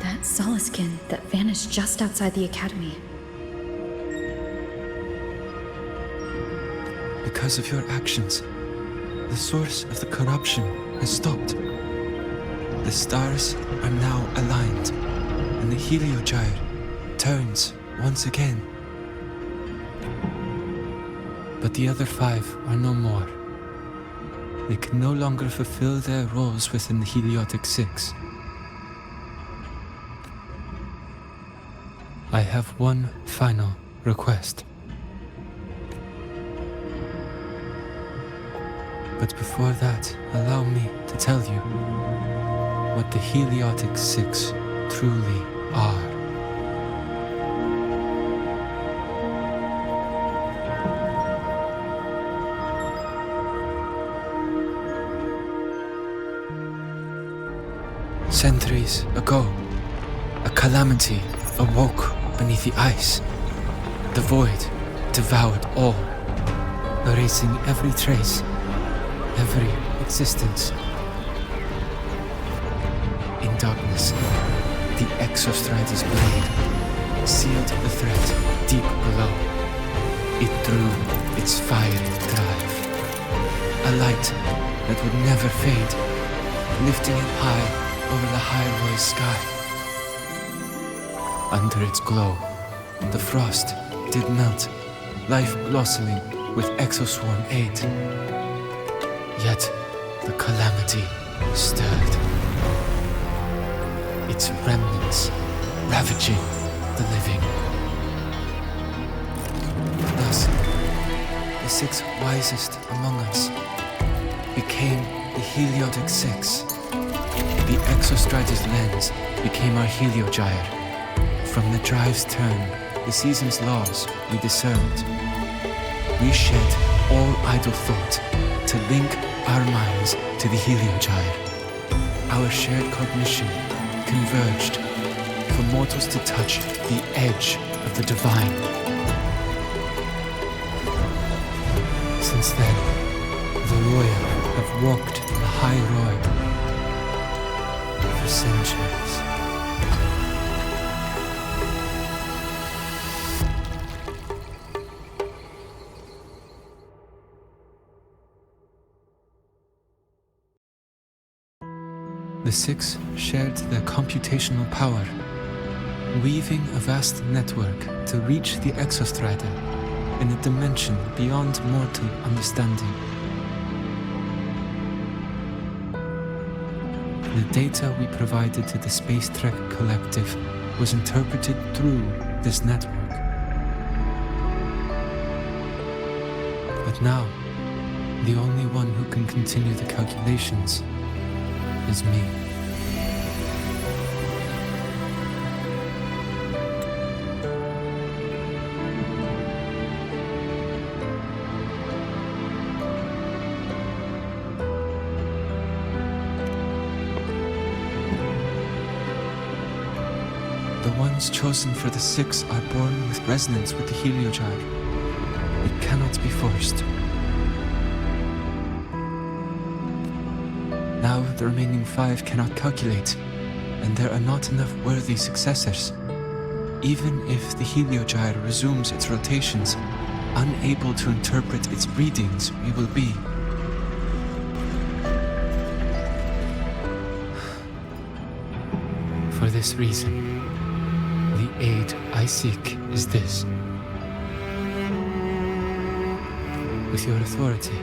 That Solaskin that vanished just outside the academy. Because of your actions, the source of the corruption has stopped. The stars are now aligned, and the Heliogyre turns once again. But the other 5 are no more. They can no longer fulfill their roles within the Heliotic 6. I have one final request. But before that, allow me to tell you what the Heliotic 6 truly are. Centuries ago, a calamity awoke beneath the ice. The void devoured all. erasing every trace, every existence. In darkness, the Exostrider's blade sealed the threat deep below. It drew its fiery drive, a light that would never fade, lifting it high over the High sky. Under its glow, the frost did melt, life blossoming with Exoswarm aid. Yet the calamity stirred, its remnants ravaging the living. Thus, the 6 wisest among us became the Heliotic 6. The Exostrider's lens became our Heliogyre. From the drive's turn, the season's laws we discerned. We shed all idle thought to link our minds to the Heliogyre. Our shared cognition converged for mortals to touch the edge of the divine. Since then, the Roya have walked the High Road for centuries. The 6 shared their computational power, weaving a vast network to reach the Exostrider in a dimension beyond mortal understanding. The data we provided to the Space Trek Collective was interpreted through this network. But now, the only one who can continue the calculations is me. The ones chosen for the 6 are born with resonance with the Heliogyre. It cannot be forced. Now the remaining 5 cannot calculate, and there are not enough worthy successors. Even if the Heliogyre resumes its rotations, unable to interpret its readings, we will be. For this reason, the aid I seek is this. With your authority,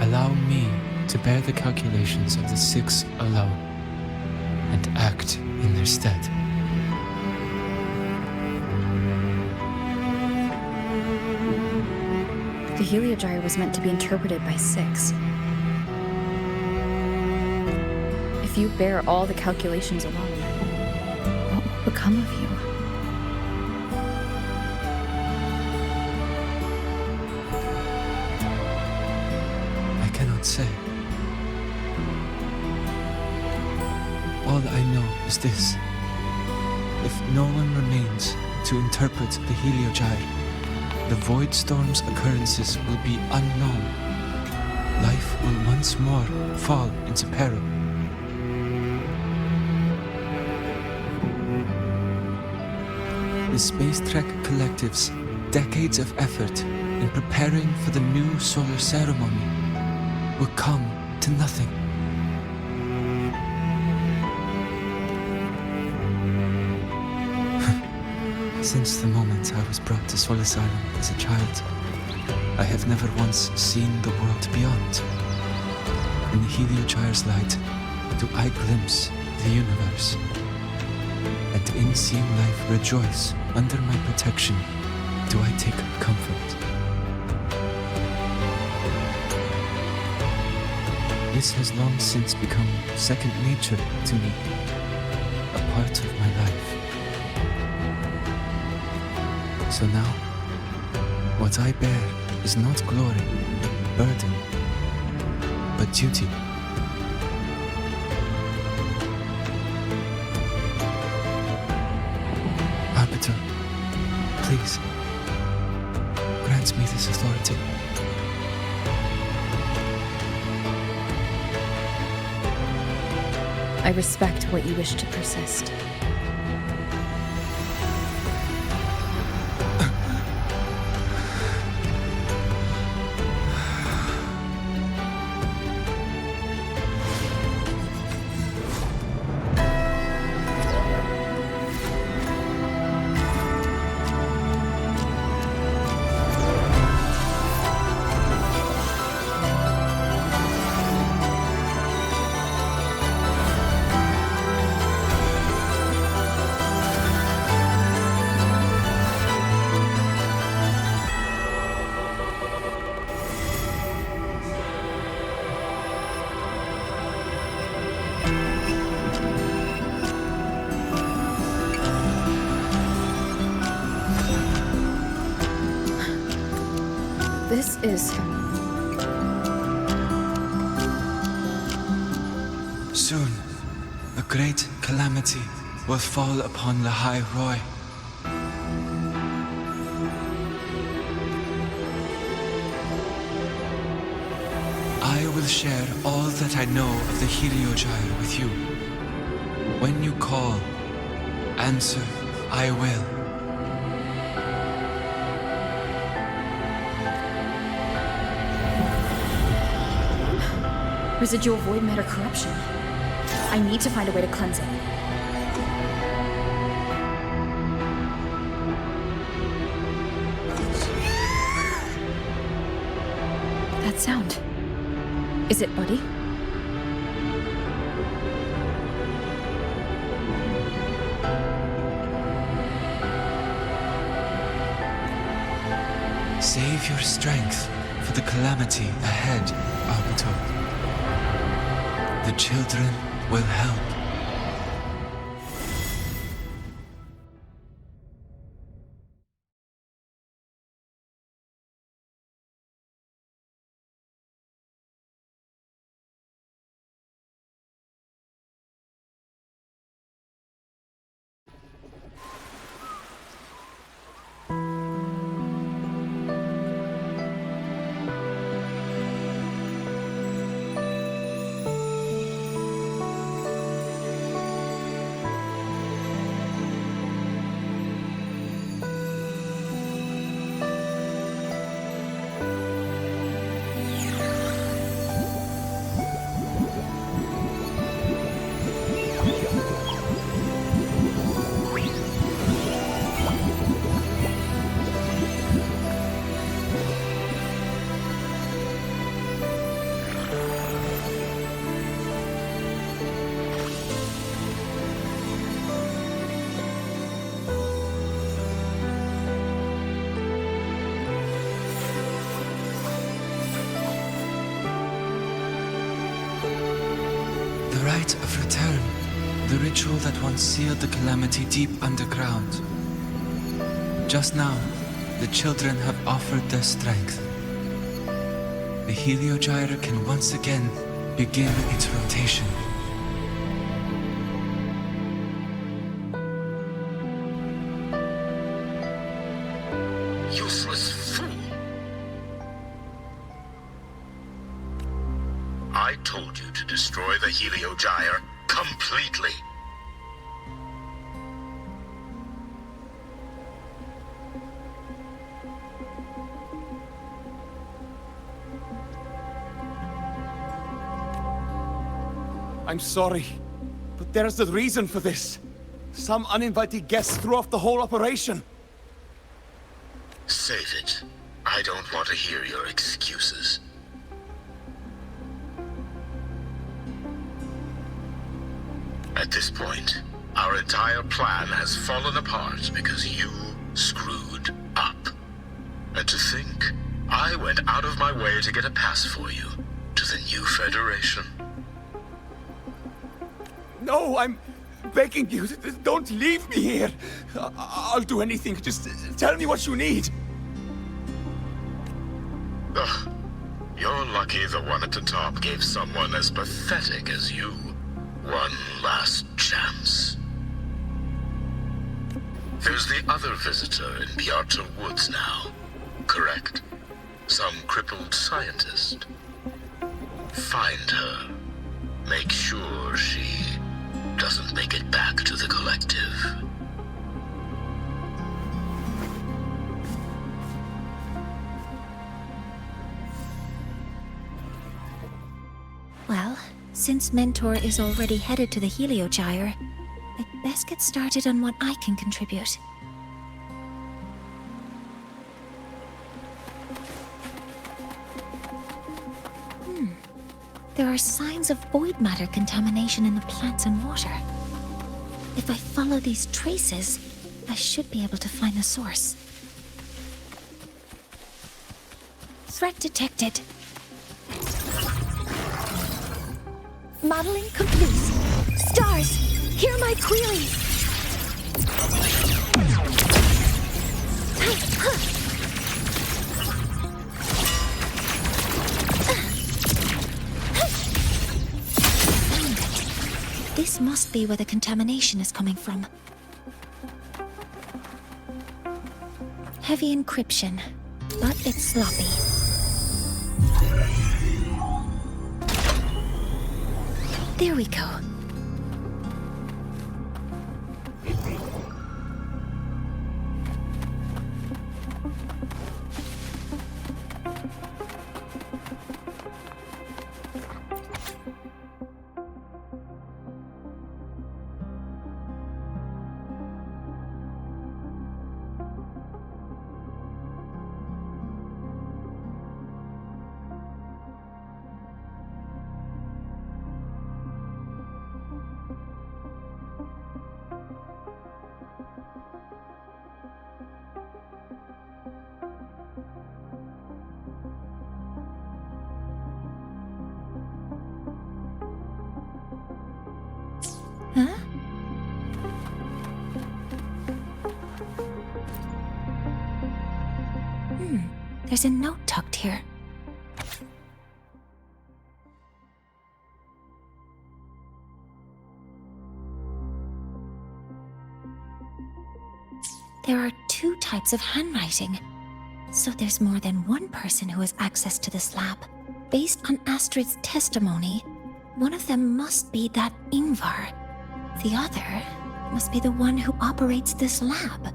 allow me to bear the calculations of the 6 alone, and act in their stead. The Heliogyre was meant to be interpreted by 6. If you bear all the calculations alone, what will become of you? I cannot say. All I know is this. If no one remains to interpret the Heliogyre, the Void Storm's occurrences will be unknown. Life will once more fall into peril. The Space Trek Collective's decades of effort in preparing for the new solar ceremony will come to nothing. Since the moment I was brought to Solace Island as a child, I have never once seen the world beyond. In the Heliogyre's light, do I glimpse the universe? And in seeing life rejoice under my protection, do I take comfort? This has long since become second nature to me, a part of my life. So now, what I bear is not glory, burden, but duty. Arbiter, please, grant me this authority. I respect what you wish to persist. This is... Soon, a great calamity will fall upon the High Roy. I will share all that I know of the Heliogyre with you. When you call, answer, I will. Residual void matter corruption. I need to find a way to cleanse it. That sound. Is it Buddy? Save your strength for the calamity ahead, Arbiter. The children will help. The rite of return, the ritual that once sealed the calamity deep underground. Just now, the children have offered their strength. The Heliogyre can once again begin its rotation. Useless fool! I told you to destroy the Heliogyre completely. I'm sorry, but there's a reason for this. Some uninvited guests threw off the whole operation. Save it. I don't want to hear your excuses. At this point, our entire plan has fallen apart because you screwed up. And to think, I went out of my way to get a pass for you to the new Federation. No, I'm begging you, don't leave me here. I'll do anything, just tell me what you need. Ugh. You're lucky the one at the top gave someone as pathetic as you one last chance. There's the other visitor in Beata Woods now, correct? Some crippled scientist. Find her. Make sure she doesn't make it back to the collective. Well, since Mentor is already headed to the Heliogyre, I'd best get started on what I can contribute. There are signs of void matter contamination in the plants and water. If I follow these traces, I should be able to find the source. Threat detected. Modeling complete. Stars, hear my queries. This must be where the contamination is coming from. Heavy encryption, but it's sloppy. There we go. Huh? There's a note tucked here. There are 2 types of handwriting, so there's more than one person who has access to this lab. Based on Astrid's testimony, one of them must be that Ingvar. The other must be the one who operates this lab.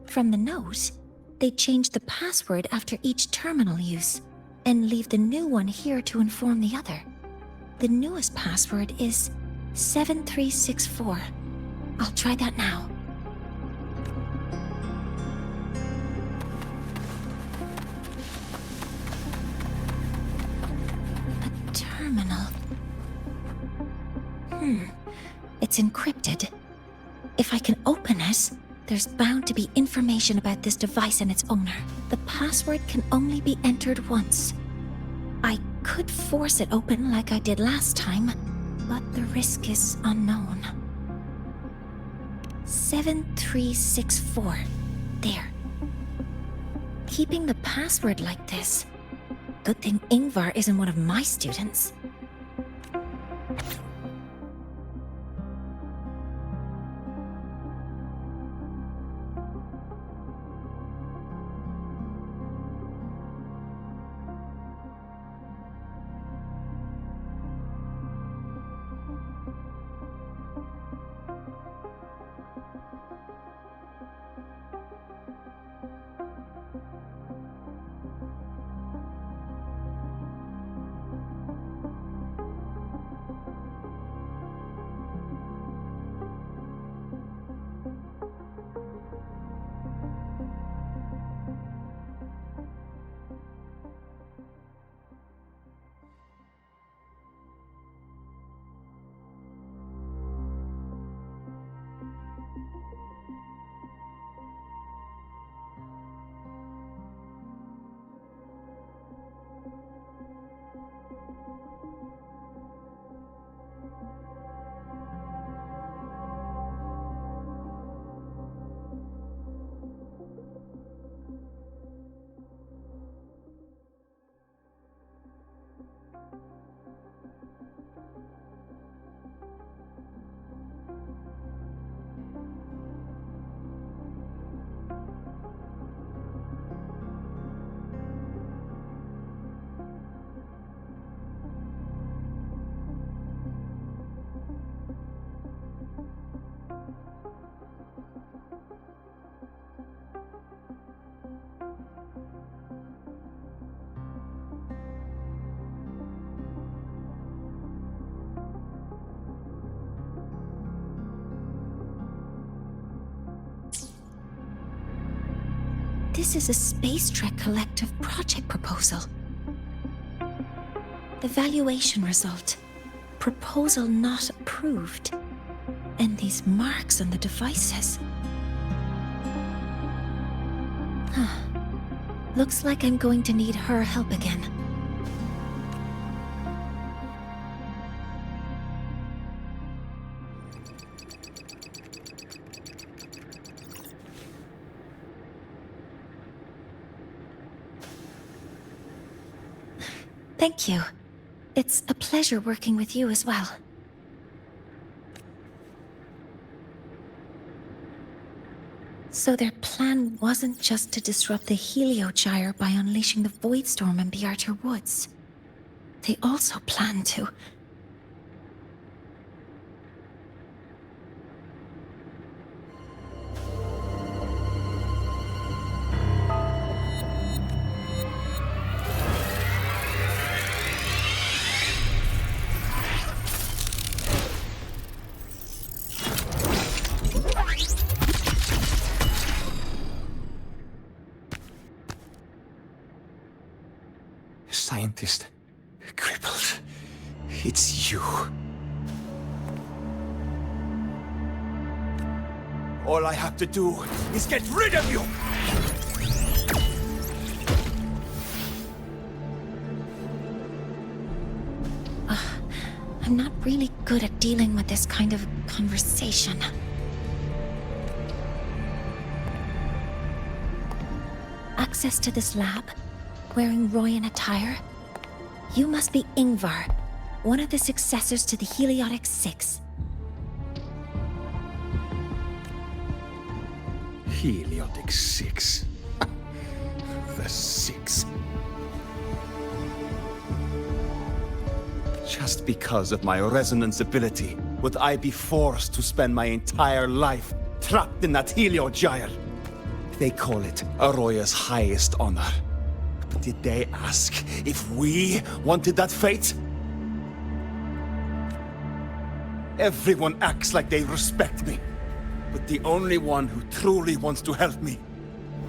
From the note, they change the password after each terminal use, and leave the new one here to inform the other. The newest password is 7364. I'll try that now. A terminal. It's encrypted. If I can open it, there's bound to be information about this device and its owner. The password can only be entered once. I could force it open like I did last time, but the risk is unknown. 7364. There. Keeping the password like this. Good thing Ingvar isn't one of my students. This is a Space Trek Collective project proposal. Evaluation result. Proposal not approved. And these marks on the devices. Looks like I'm going to need her help again. Thank you. It's a pleasure working with you as well. So their plan wasn't just to disrupt the Heliogyre by unleashing the Voidstorm in Bjartur Woods. They also planned to... Scientist. Crippled. It's you. All I have to do is get rid of you! I'm not really good at dealing with this kind of conversation. Access to this lab? Wearing Royan attire? You must be Ingvar, one of the successors to the Heliotic Six. Heliotic Six. The Six. Just because of my resonance ability, would I be forced to spend my entire life trapped in that Heliogyre? They call it Aroya's highest honor. But did they ask if we wanted that fate? Everyone acts like they respect me. But the only one who truly wants to help me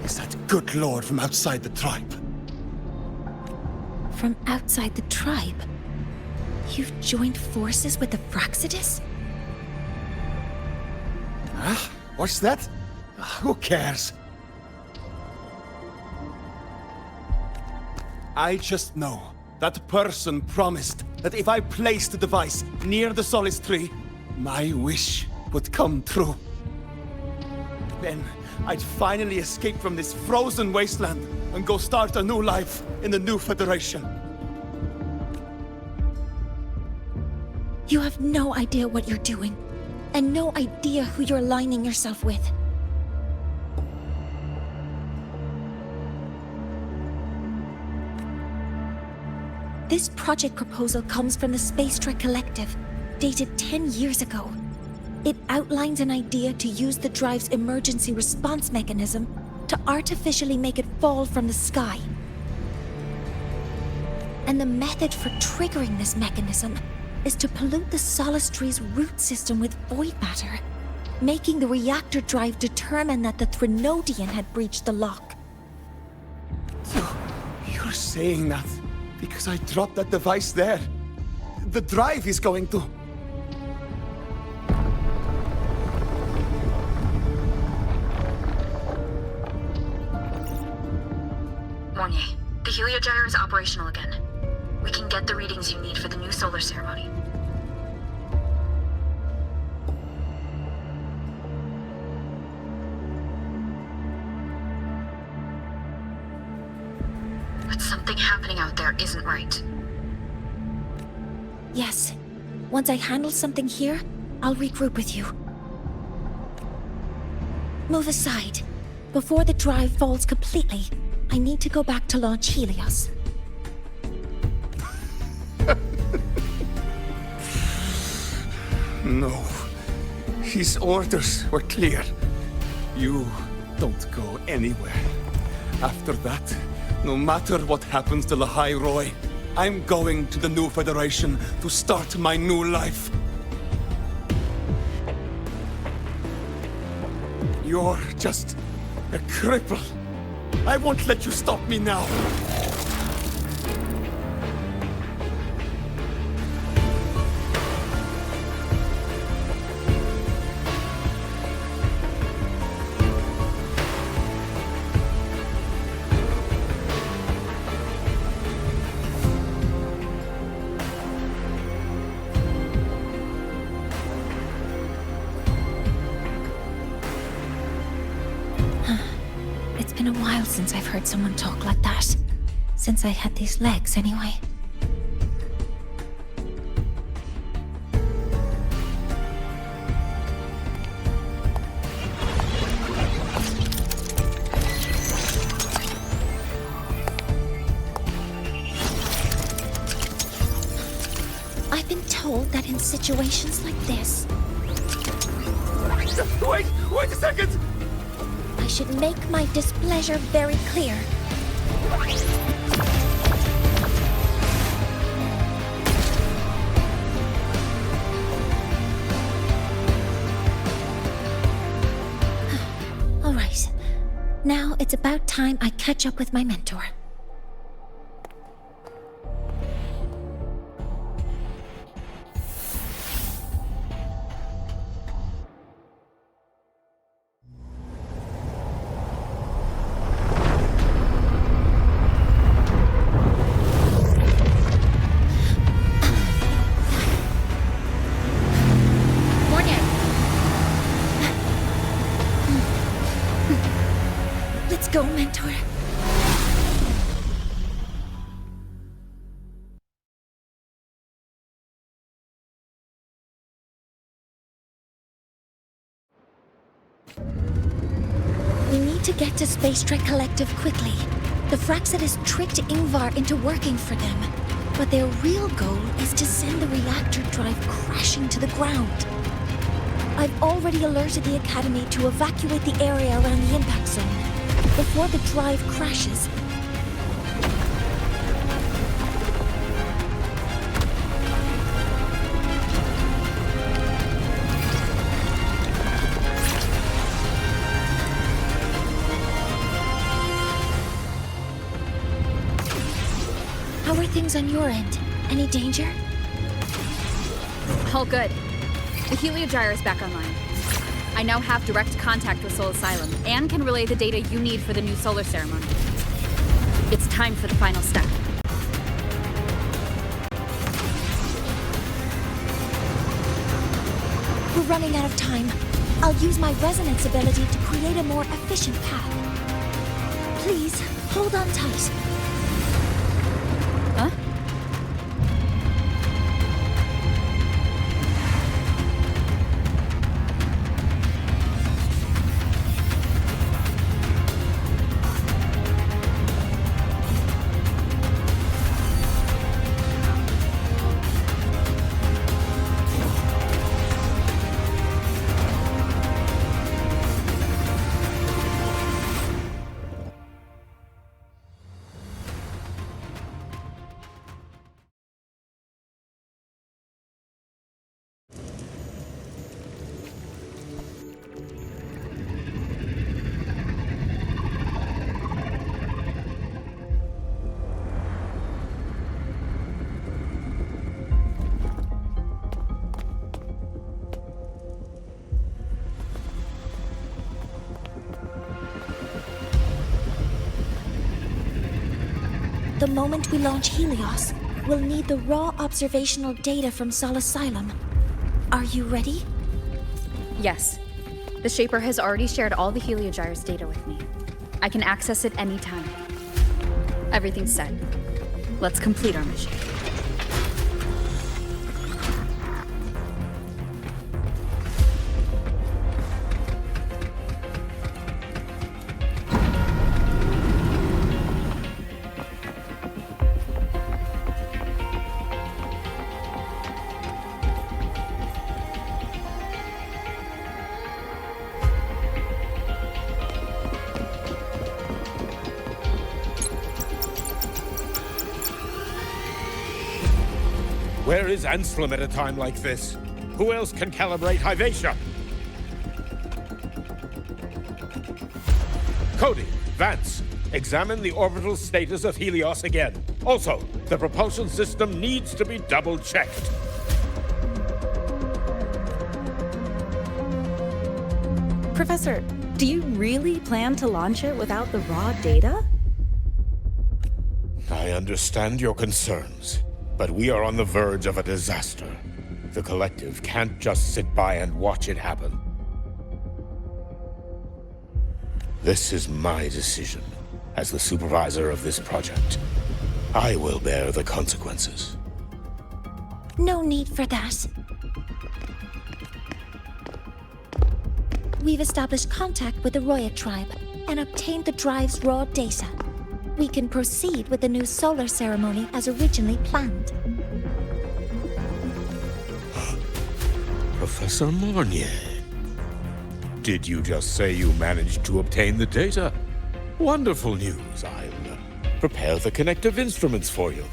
is that good lord from outside the tribe. From outside the tribe? You've joined forces with the Fraxidus? Huh? What's that? Who cares? I just know that person promised that if I placed the device near the Solace Tree, my wish would come true. Then I'd finally escape from this frozen wasteland and go start a new life in the new Federation. You have no idea what you're doing, and no idea who you're aligning yourself with. This project proposal comes from the Space Trek Collective, dated 10 years ago. It outlines an idea to use the drive's emergency response mechanism to artificially make it fall from the sky. And the method for triggering this mechanism is to pollute the Solace Tree's root system with void matter, making the reactor drive determine that the Threnodian had breached the lock. So, you're saying that because I dropped that device there, the drive is going to... Mornier, the Heliogyre is operational again. We can get the readings you need for the new solar ceremony. But something happening out there isn't right. Yes. Once I handle something here, I'll regroup with you. Move aside. Before the drive falls completely, I need to go back to launch Helios. No. His orders were clear. You don't go anywhere. After that, no matter what happens to Lahai Roy, I'm going to the new Federation to start my new life. You're just a cripple. I won't let you stop me now. It's been a while since I've heard someone talk like that. Since I had these legs, anyway. I've been told that in situations like this... Wait a second! I should make my displeasure very clear. All right. Now it's about time I catch up with my mentor. Let's go, mentor. We need to get to Space Trek Collective quickly. The Fraxidus tricked Ingvar into working for them, but their real goal is to send the reactor drive crashing to the ground. I've already alerted the Academy to evacuate the area around the impact zone before the drive crashes. How are things on your end? Any danger? All good. The heliogyre is back online. I now have direct contact with Sol Asylum and can relay the data you need for the new solar ceremony. It's time for the final step. We're running out of time. I'll use my resonance ability to create a more efficient path. Please, hold on tight. Huh? The moment we launch Helios, we'll need the raw observational data from Sol Asylum. Are you ready? Yes. The Shaper has already shared all the heliogyre's data with me. I can access it anytime. Everything's set. Let's complete our mission. Where is Anselm at a time like this? Who else can calibrate Hyvatia? Cody, Vance, examine the orbital status of Helios again. Also, the propulsion system needs to be double-checked. Professor, do you really plan to launch it without the raw data? I understand your concerns, but we are on the verge of a disaster. The Collective can't just sit by and watch it happen. This is my decision. As the supervisor of this project, I will bear the consequences. No need for that. We've established contact with the Roya tribe and obtained the drive's raw data. We can proceed with the new solar ceremony as originally planned. Professor Mornier, did you just say you managed to obtain the data? Wonderful news. I'll prepare the connective instruments for you.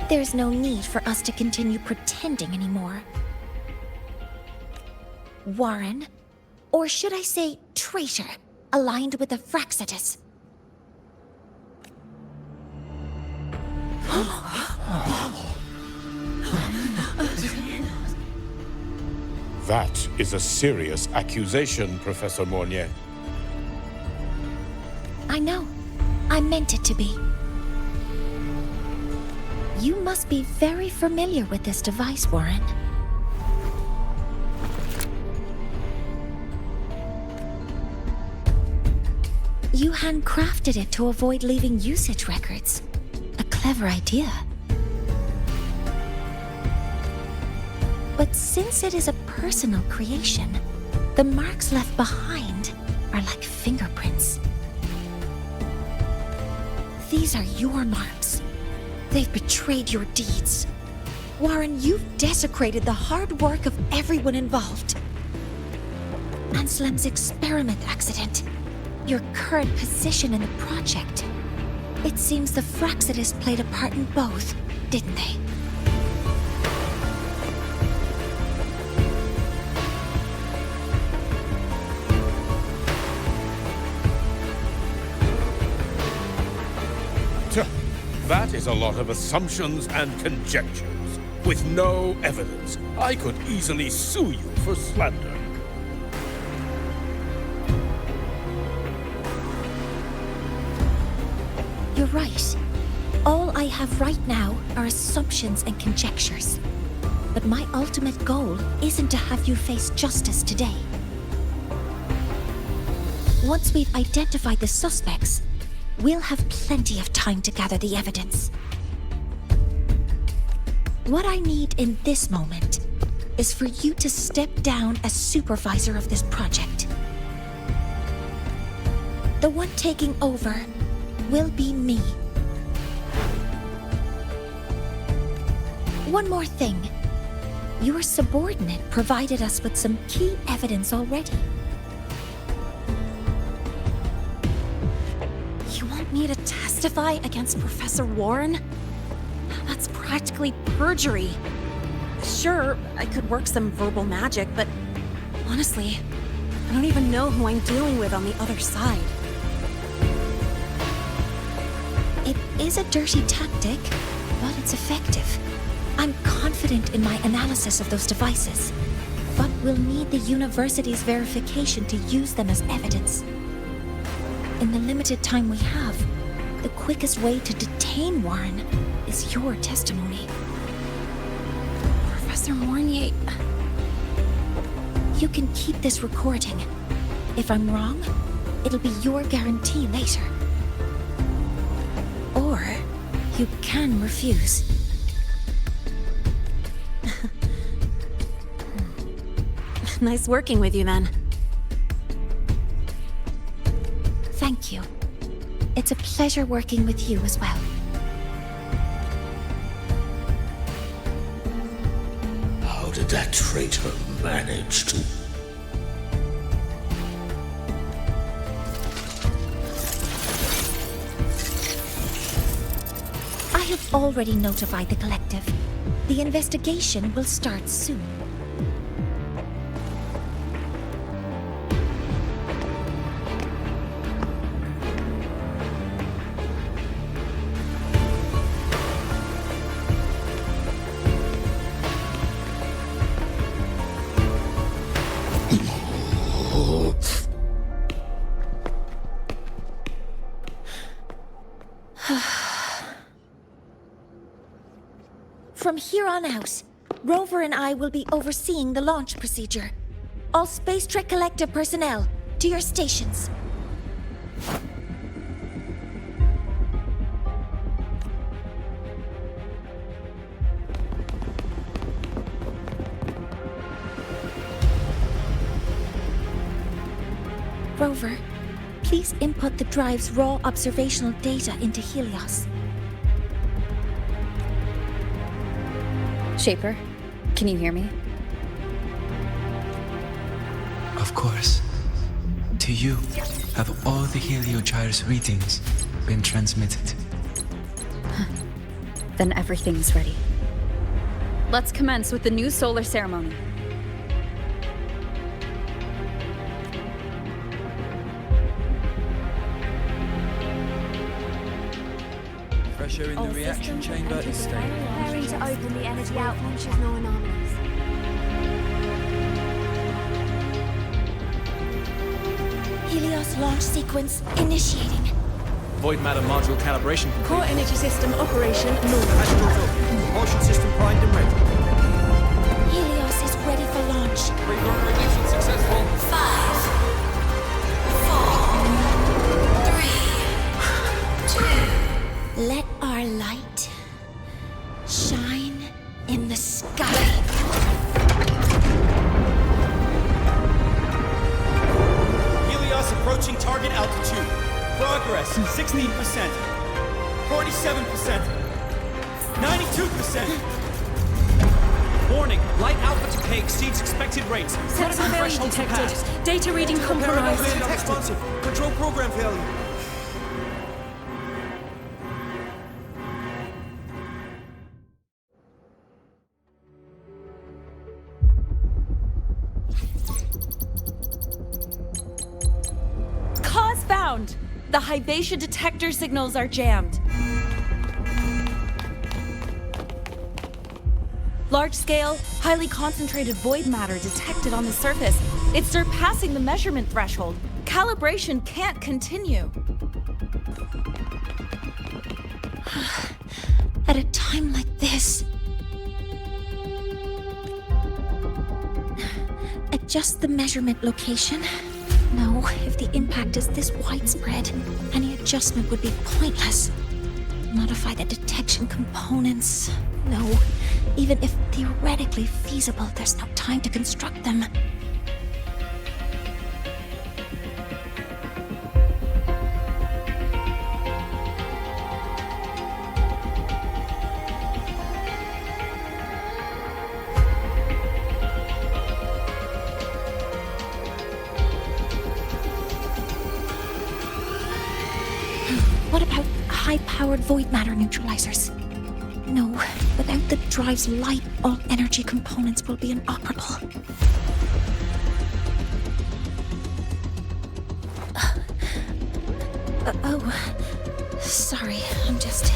There's no need for us to continue pretending anymore. Warren, or should I say traitor, aligned with the Fraxitus. That is a serious accusation, Professor Mornier. I know. I meant it to be. You must be very familiar with this device, Warren. You handcrafted it to avoid leaving usage records. A clever idea. But since it is a personal creation, the marks left behind are like fingerprints. These are your marks. They've betrayed your deeds. Warren, you've desecrated the hard work of everyone involved. Anselm's experiment accident, your current position in the project. It seems the Fraxitus played a part in both, didn't they? That is a lot of assumptions and conjectures, with no evidence. I could easily sue you for slander. You're right. All I have right now are assumptions and conjectures. But my ultimate goal isn't to have you face justice today. Once we've identified the suspects, we'll have plenty of time to gather the evidence. What I need in this moment is for you to step down as supervisor of this project. The one taking over will be me. One more thing. Your subordinate provided us with some key evidence already. You want me to testify against Professor Warren? That's practically perjury. Sure, I could work some verbal magic, but honestly, I don't even know who I'm dealing with on the other side. It is a dirty tactic, but it's effective. I'm confident in my analysis of those devices, but we'll need the university's verification to use them as evidence. In the limited time we have, the quickest way to detain Warren is your testimony. Professor Mornier... You can keep this recording. If I'm wrong, it'll be your guarantee later. Or you can refuse. Nice working with you, then. Thank you. It's a pleasure working with you as well. How did that traitor manage to... I have already notified the collective. The investigation will start soon. From here on out, Rover and I will be overseeing the launch procedure. All Space Trek Collective personnel, to your stations. Rover, please input the drive's raw observational data into Helios. Shaper, can you hear me? Of course. To you, have all the Heliogyre's readings been transmitted? Then everything's ready. Let's commence with the new solar ceremony. Pressure in the reaction chamber is stable. Preparing to open the energy outlaunch of no anomalies. Helios launch sequence initiating. Void matter module calibration complete. Core energy system operation normal. Astral filter. Propulsion system primed and ready. Helios is ready for launch. Reverter ignition successful. 5, 4, 3, 2. Let our light shine in the sky. Helios approaching target altitude. Progress 16%, 47%, 92%. Warning, light alpha decay exceeds expected rates. Sensor failure detected. Data reading compromised. Unresponsive. Control program failure. Cause found! The Hyvatia detector signals are jammed. Large-scale, highly concentrated void matter detected on the surface. It's surpassing the measurement threshold. Calibration can't continue. At a time like this. Adjust the measurement location. No, if the impact is this widespread, any adjustment would be pointless. Modify the detection components. No, even if theoretically feasible, there's no time to construct them. What about high-powered void matter neutralizers? No, without the drive's light, all energy components will be inoperable. Oh, sorry, I'm just...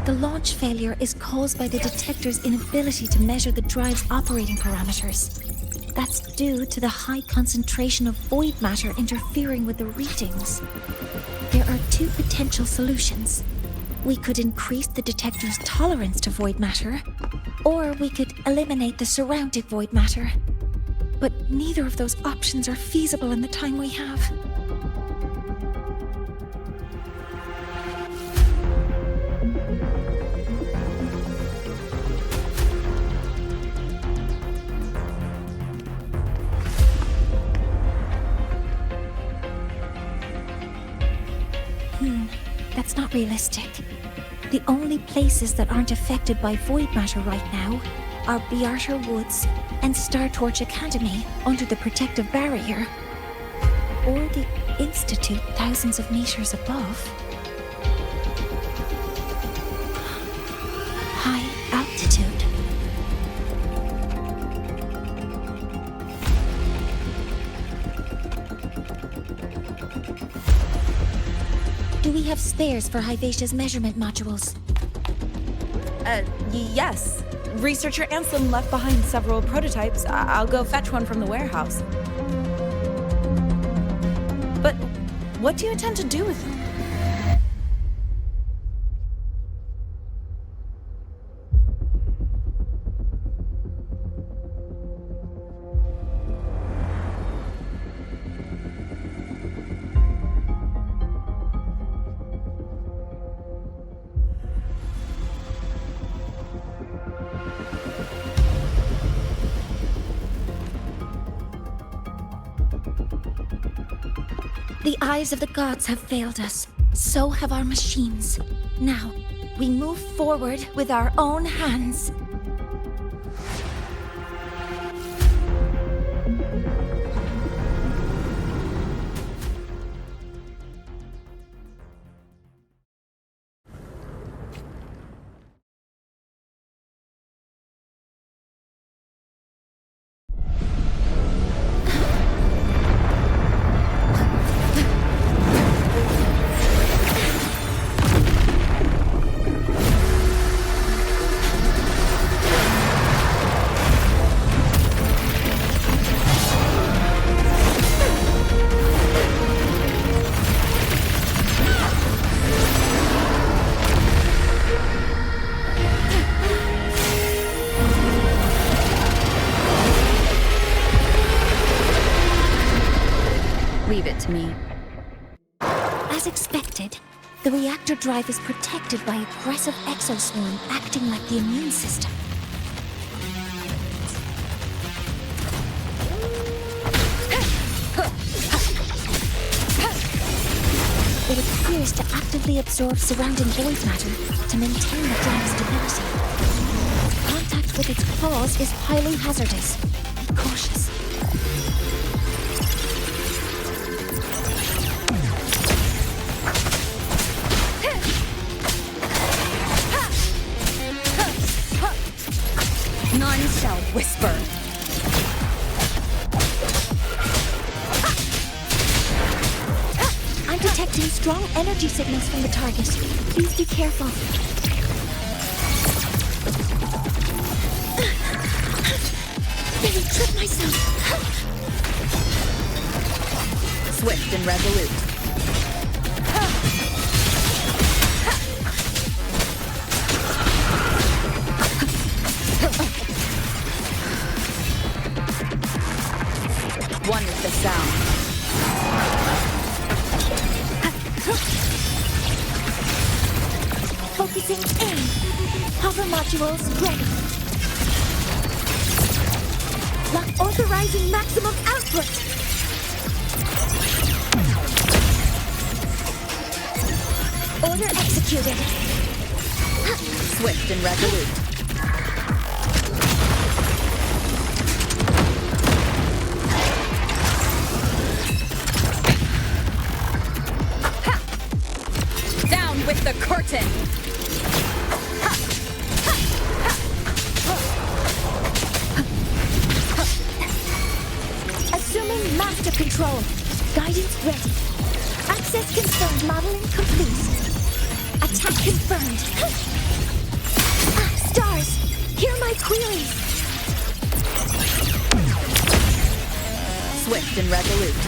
The launch failure is caused by the detector's inability to measure the drive's operating parameters. That's due to the high concentration of void matter interfering with the readings. There are two potential solutions. We could increase the detector's tolerance to void matter, or we could eliminate the surrounding void matter. But neither of those options are feasible in the time we have. That's not realistic. The only places that aren't affected by void matter right now are Bearter Woods and Star Torch Academy under the protective barrier, or the Institute thousands of meters above. High altitude. Do we have spares for Hyvatia's measurement modules? Yes. Researcher Ansem left behind several prototypes. I'll go fetch one from the warehouse. But what do you intend to do with them? The eyes of the gods have failed us. So have our machines. Now, we move forward with our own hands. Leave it to me. As expected, the reactor drive is protected by aggressive exoswarm acting like the immune system. It appears to actively absorb surrounding void matter to maintain the drive's stability. Contact with its claws is highly hazardous. Be cautious. None shall whisper. I'm detecting strong energy signals from the target. Please be careful. Nearly tripped myself. Swift and resolute. One with the sound. Focusing in. Hover modules ready. Lock authorizing maximum output. Order executed. Swift and resolute. With the curtain! Assuming master control. Guidance ready. Access confirmed. Modeling complete. Attack confirmed. Stars, hear my queries. Swift and resolute.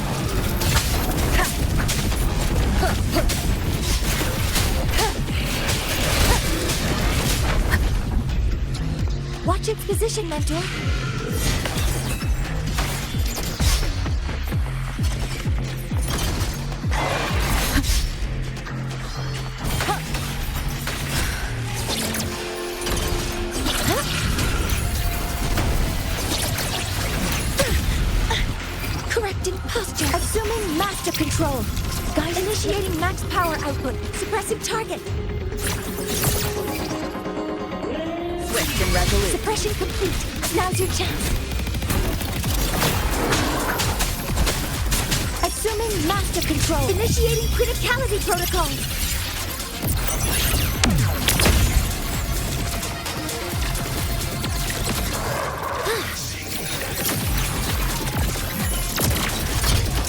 Watch its position, Mentor. Correcting posture. Assuming master control. Guide initiating max power output. Suppressing target. Swift and resolute. Suppression complete. Now's your chance. Assuming master control. Initiating criticality protocol.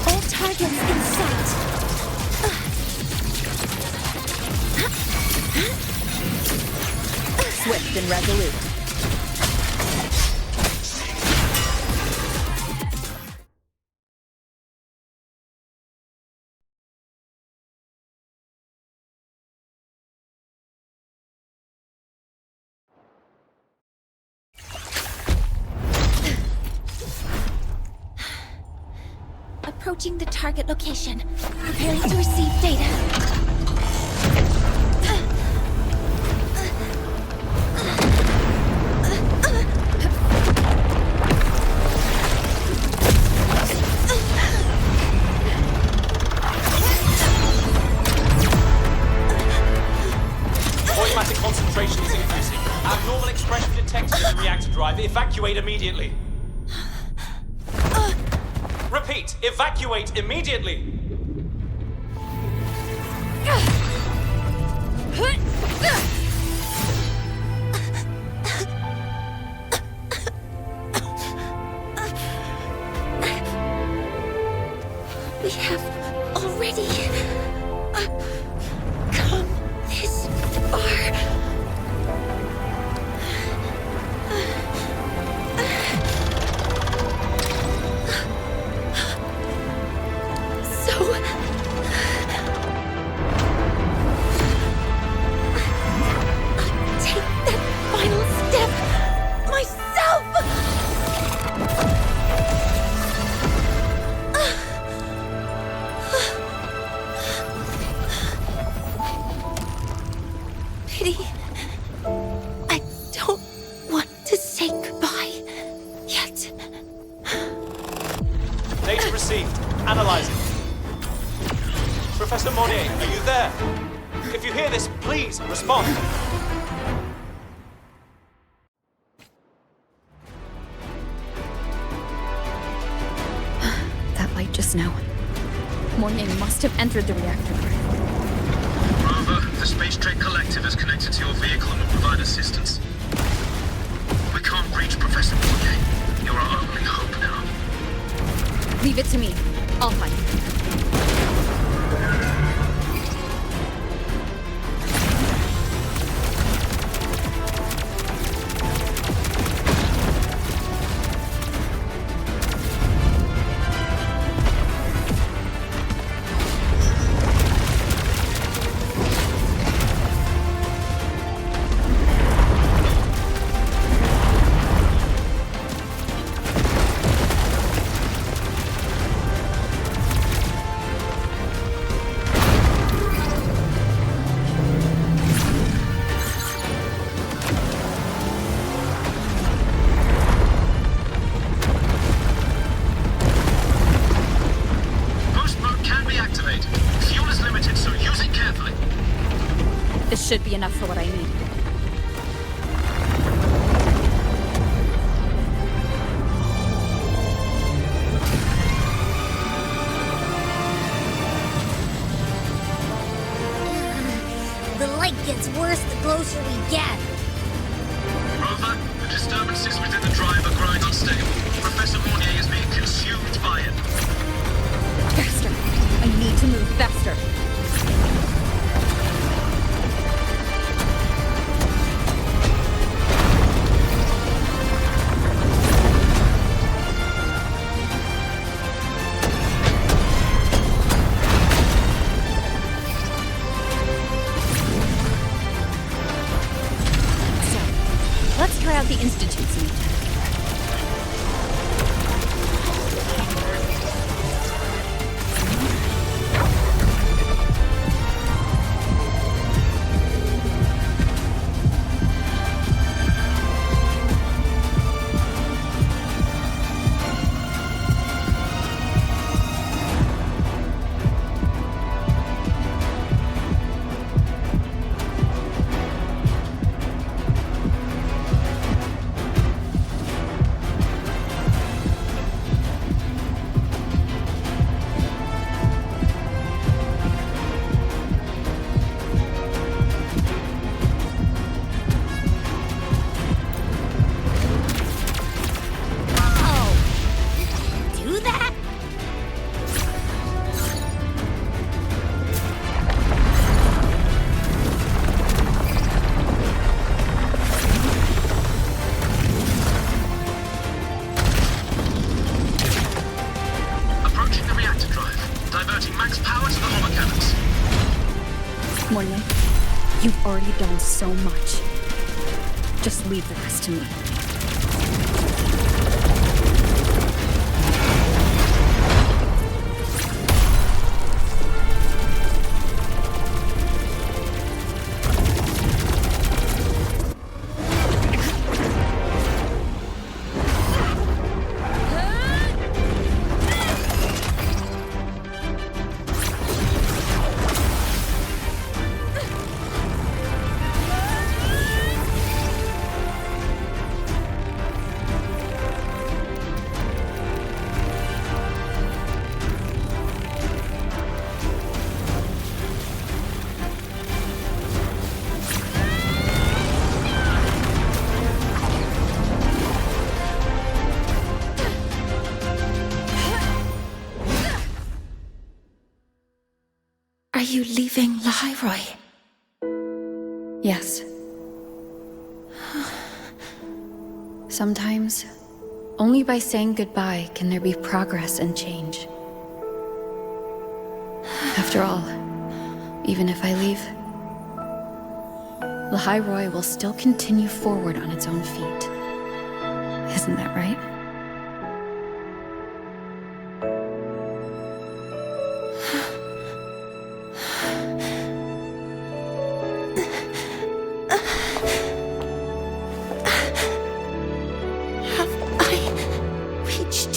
All targets in sight. swift and resolute. Approaching the target location. Preparing to receive data. Automatic concentration is increasing. Abnormal expression detected in the reactor drive. Evacuate immediately. Repeat, evacuate immediately! We have already come this far. I don't want to say goodbye yet. Data received. Analyzing. Professor Monnier, are you there? If you hear this, please respond. That light just now. Morning must have entered the reactor. Rover, the Space Trade Collective is connected to your vehicle and will provide assistance. We can't reach Professor Monnier. You're our only hope now. Leave it to me. I'll find it. This should be enough for what I need. The light gets worse the closer we get. Rover, the disturbances within the drive are growing unstable. Professor Monnier is being consumed by it. Faster! I need to move faster. Let's try out the Institute's meet. Riley. You've already done so much. Just leave the rest to me. Are you leaving Lahairoi? Yes. Sometimes, only by saying goodbye can there be progress and change. After all, even if I leave, Lahairoi will still continue forward on its own feet. Isn't that right?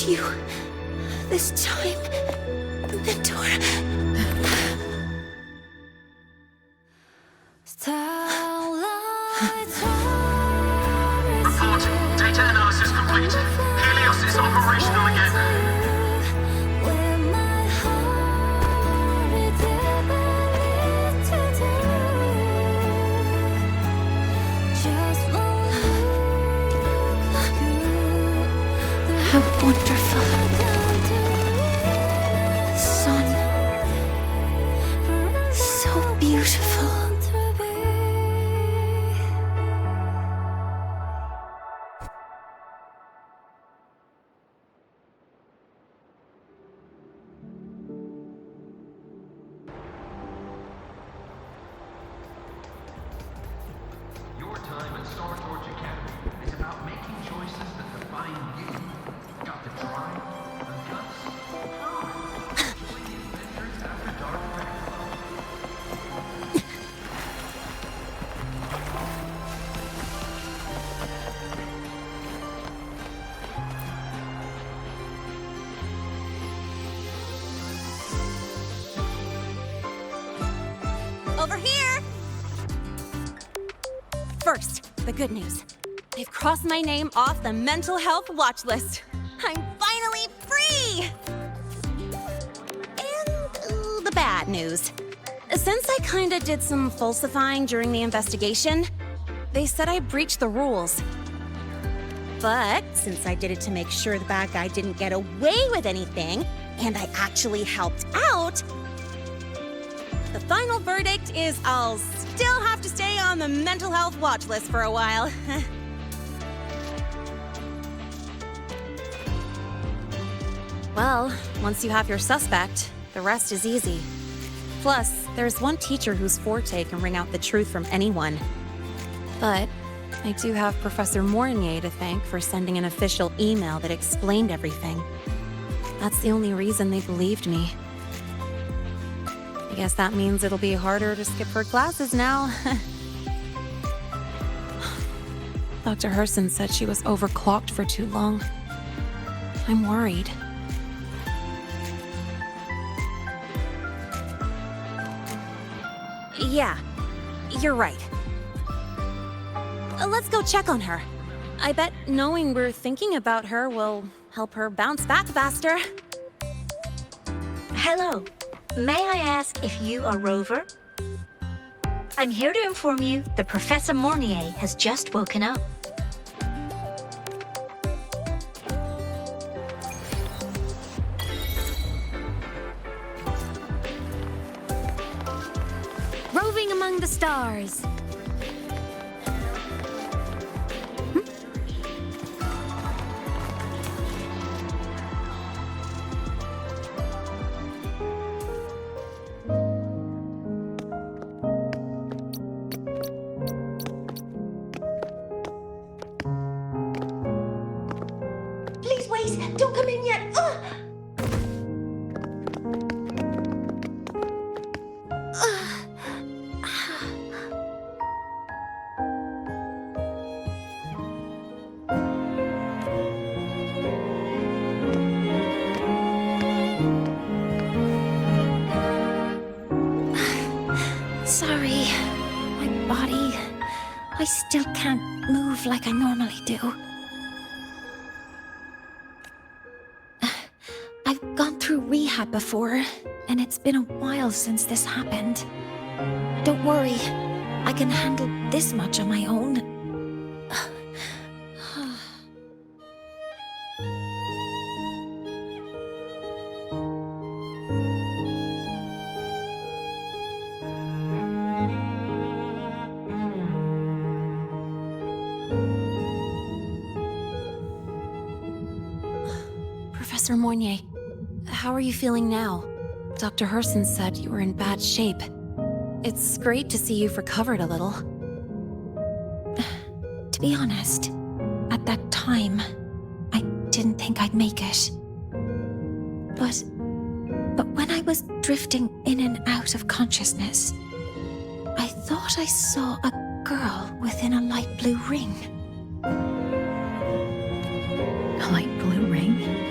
You this time, Mentor. Reporting. Data analysis complete. Helios is operational again. How wonderful. Sun. So beautiful. Your time at Star Forge Academy is about making choices that define you. Got the drive, the guts, prove it. Join the Adventures After Dark Fan Club. Over here! First, the good news. They've crossed my name off the mental health watch list. I'm finally free! And the bad news. Since I kinda did some falsifying during the investigation, they said I breached the rules. But since I did it to make sure the bad guy didn't get away with anything, and I actually helped out, the final verdict is I'll still have to stay on the mental health watch list for a while. Well, once you have your suspect, the rest is easy. Plus, there's one teacher whose forte can wring out the truth from anyone. But I do have Professor Mornier to thank for sending an official email that explained everything. That's the only reason they believed me. I guess that means it'll be harder to skip her classes now. Dr. Herson said she was overclocked for too long. I'm worried. Yeah, you're right. Let's go check on her. I bet knowing we're thinking about her will help her bounce back faster. Hello. May I ask if you are Rover? I'm here to inform you that Professor Mornier has just woken up. Roving among the stars. I still can't move like I normally do. I've gone through rehab before, and it's been a while since this happened. Don't worry, I can handle this much on my own. Professor Mournier, how are you feeling now? Dr. Herson said you were in bad shape. It's great to see you've recovered a little. To be honest, at that time, I didn't think I'd make it. But when I was drifting in and out of consciousness, I thought I saw a girl within a light blue ring. A light blue ring?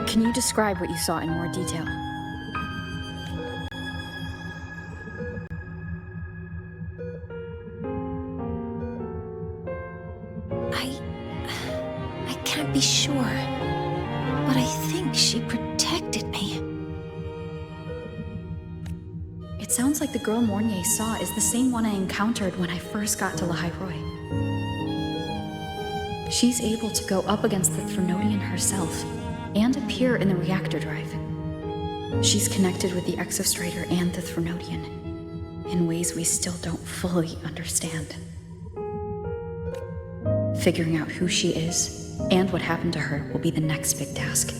Can you describe what you saw in more detail? I can't be sure, but I think she protected me. It sounds like the girl Mournier saw is the same one I encountered when I first got to Lahairoi. She's able to go up against the Threnodian herself and appear in the reactor drive. She's connected with the Exostrator and the Threnodian in ways we still don't fully understand. Figuring out who she is and what happened to her will be the next big task.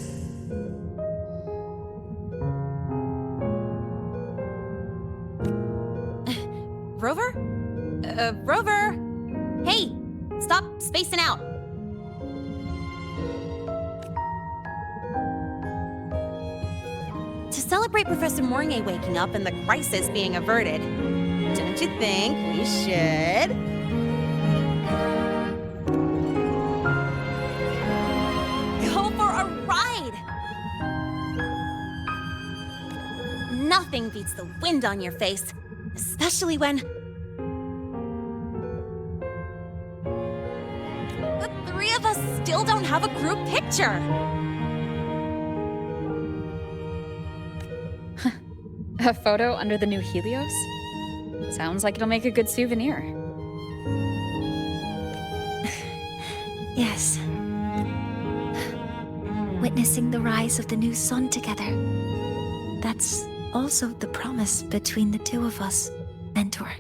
Rover? Rover! Hey! Stop spacing out! To celebrate Professor Mournier waking up and the crisis being averted, don't you think we should? Go for a ride! Nothing beats the wind on your face, especially when the three of us still don't have a group picture. A photo under the new Helios? Sounds like it'll make a good souvenir. Yes. Witnessing the rise of the new sun together. That's also the promise between the two of us, Mentor.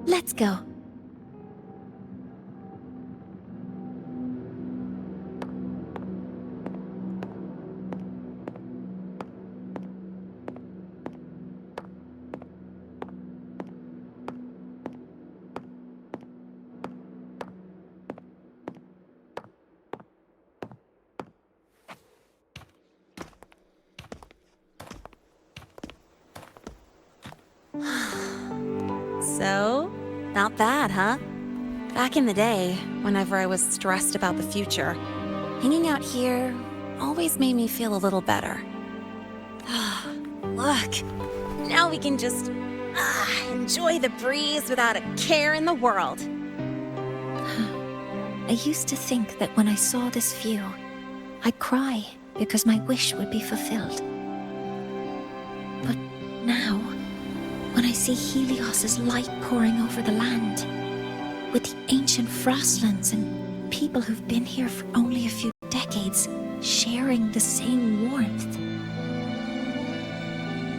Let's go. So, not bad, huh? Back in the day, whenever I was stressed about the future, hanging out here always made me feel a little better. Look, now we can just enjoy the breeze without a care in the world. I used to think that when I saw this view, I'd cry because my wish would be fulfilled. But now, when I see Helios's light pouring over the land, with the ancient frostlands and people who've been here for only a few decades sharing the same warmth,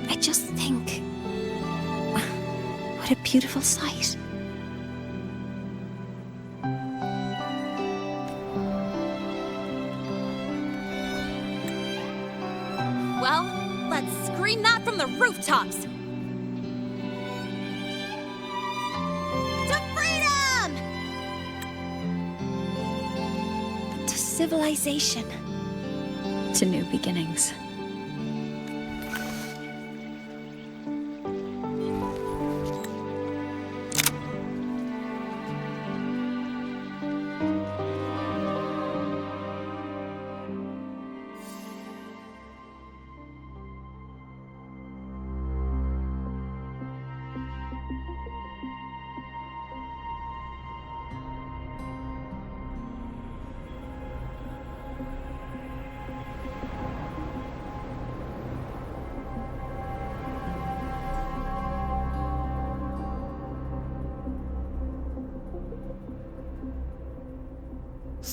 I just think, what a beautiful sight. Well, let's scream that from the rooftops! To freedom! To civilization. To new beginnings.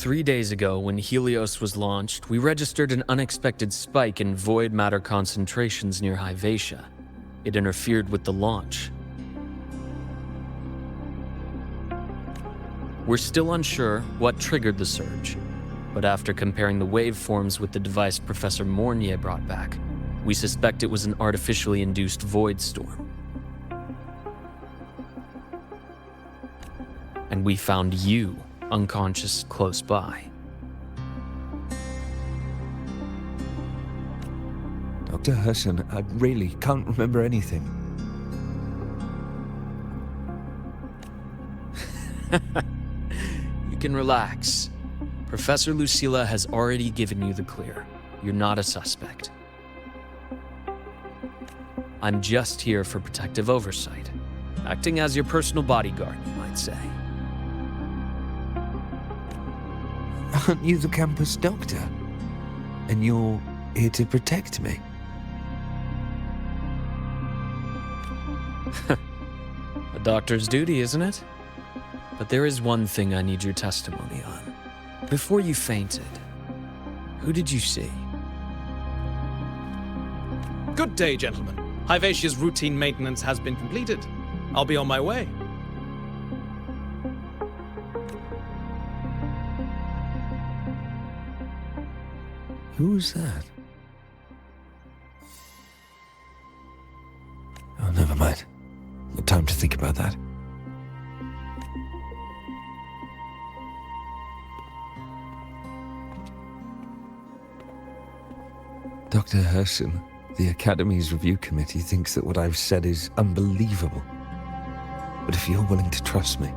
3 days ago, when Helios was launched, we registered an unexpected spike in void matter concentrations near Hyvatia. It interfered with the launch. We're still unsure what triggered the surge, but after comparing the waveforms with the device Professor Mornier brought back, we suspect it was an artificially induced void storm. And we found you unconscious close by. Dr. Herson, I really can't remember anything. You can relax. Professor Lucilla has already given you the clear. You're not a suspect. I'm just here for protective oversight, acting as your personal bodyguard, you might say. Aren't you the campus doctor? And you're here to protect me? A doctor's duty, isn't it? But there is one thing I need your testimony on. Before you fainted, who did you see? Good day, gentlemen. Hyvatia's routine maintenance has been completed. I'll be on my way. Who's that? Oh, never mind. No time to think about that. Dr. Herson, the Academy's review committee thinks that what I've said is unbelievable. But if you're willing to trust me...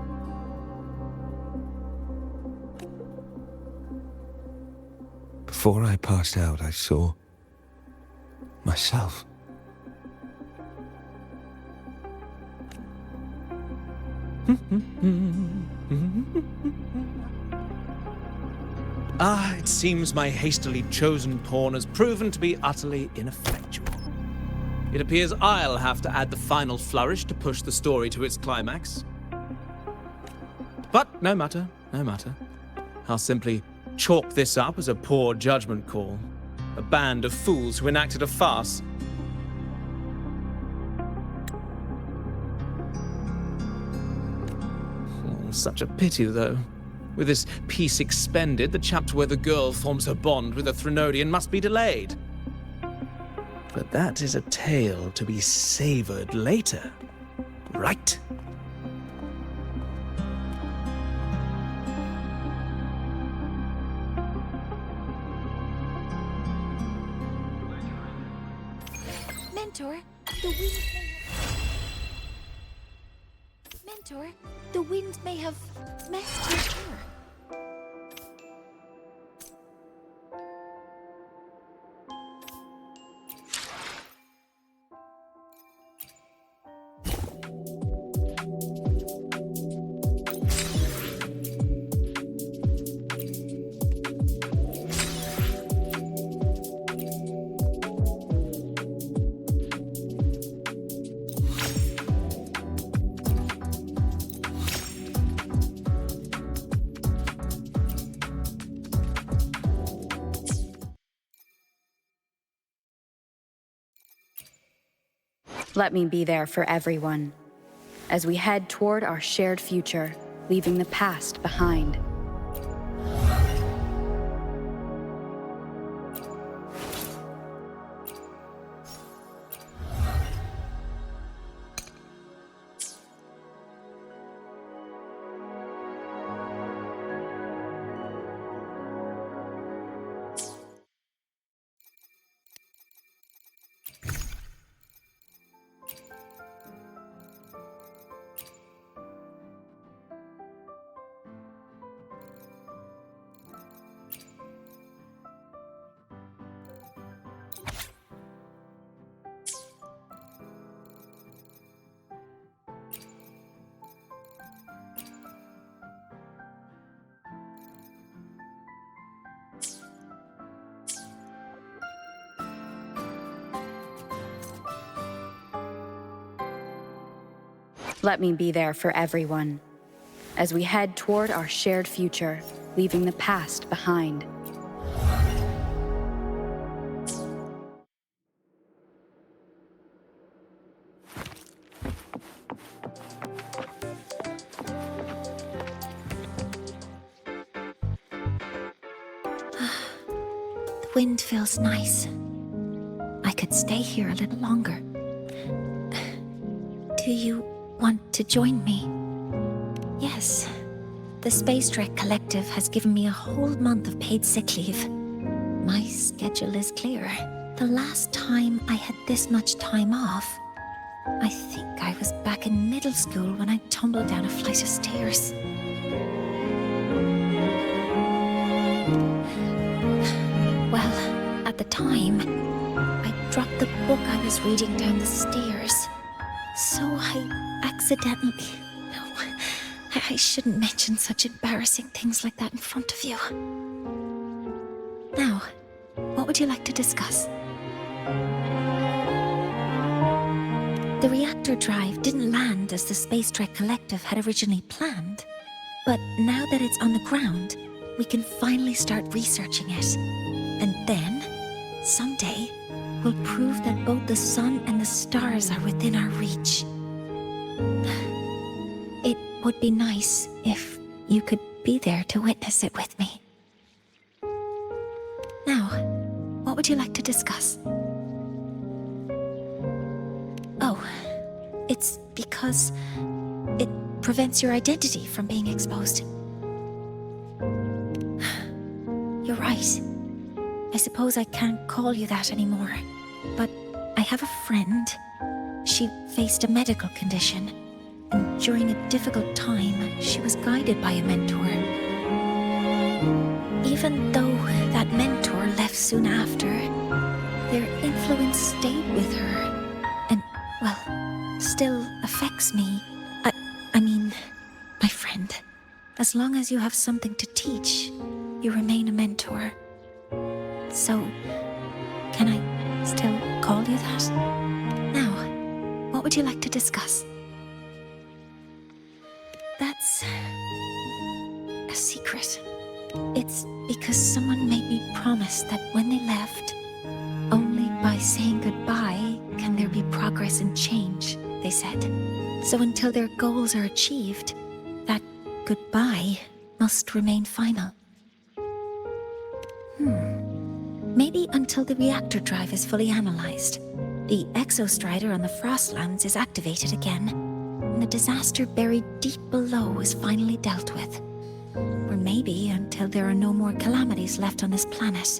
Before I passed out, I saw... myself. It seems my hastily chosen pawn has proven to be utterly ineffectual. It appears I'll have to add the final flourish to push the story to its climax. But no matter, no matter. I'll simply chalk this up as a poor judgment call. A band of fools who enacted a farce. Oh, such a pity, though. With this piece expended, the chapter where the girl forms her bond with a Threnodian must be delayed. But that is a tale to be savored later, right? Mentor, the wind Mentor, the wind may have messed your hair. Let me be there for everyone, as we head toward our shared future, leaving the past behind. Let me be there for everyone, as we head toward our shared future, leaving the past behind. The wind feels nice. I could stay here a little longer. Do you want to join me? Yes. The Space Trek Collective has given me a whole month of paid sick leave. My schedule is clear. The last time I had this much time off, I think I was back in middle school when I tumbled down a flight of stairs. Well, at the time, I dropped the book I was reading down the stairs. So I accidentally... No, I shouldn't mention such embarrassing things like that in front of you. Now, what would you like to discuss? The reactor drive didn't land as the Space Trek Collective had originally planned. But now that it's on the ground, we can finally start researching it. And then, someday, we'll prove that both the sun and the stars are within our reach. It would be nice if you could be there to witness it with me. Now, what would you like to discuss? Oh, it's because it prevents your identity from being exposed. You're right. I suppose I can't call you that anymore. But I have a friend. She faced a medical condition, and during a difficult time, she was guided by a mentor. Even though that mentor left soon after, their influence stayed with her, and, well, still affects me. I mean, my friend. As long as you have something to teach, you remain a mentor. So, can I still call you that? Now, what would you like to discuss? That's a secret. It's because someone made me promise that when they left, only by saying goodbye can there be progress and change, they said. So until their goals are achieved, that goodbye must remain final. Maybe until the reactor drive is fully analyzed, the exostrider on the Frostlands is activated again, and the disaster buried deep below is finally dealt with. Or maybe until there are no more calamities left on this planet.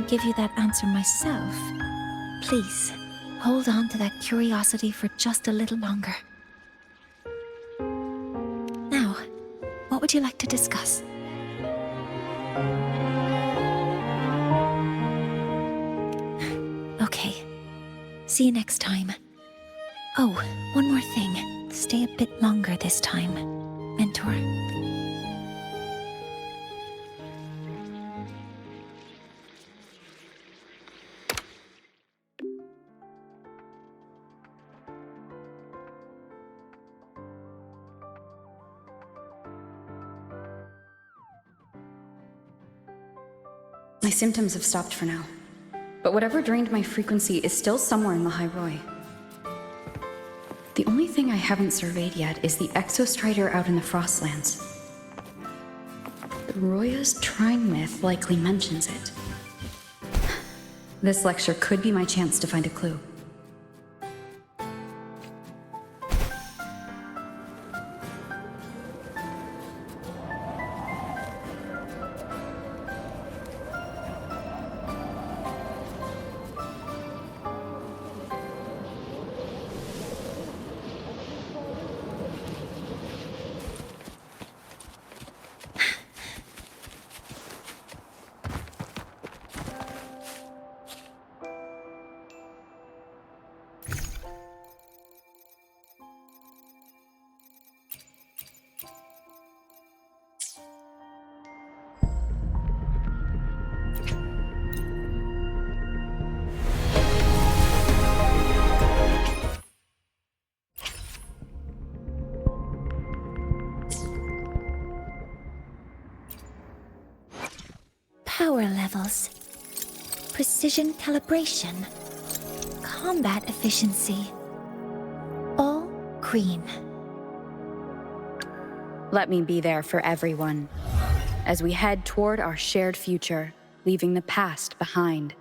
Give you that answer myself, please hold on to that curiosity for just a little longer. Now, what would you like to discuss? Okay, see you next time. Oh, one more thing. Stay a bit longer this time, Mentor. My symptoms have stopped for now, but whatever drained my frequency is still somewhere in the High Roy. The only thing I haven't surveyed yet is the exostrider out in the Frostlands. The Roya's Trine myth likely mentions it. This lecture could be my chance to find a clue. Power levels. Precision calibration. Combat efficiency. All green. Let me be there for everyone as we head toward our shared future, leaving the past behind.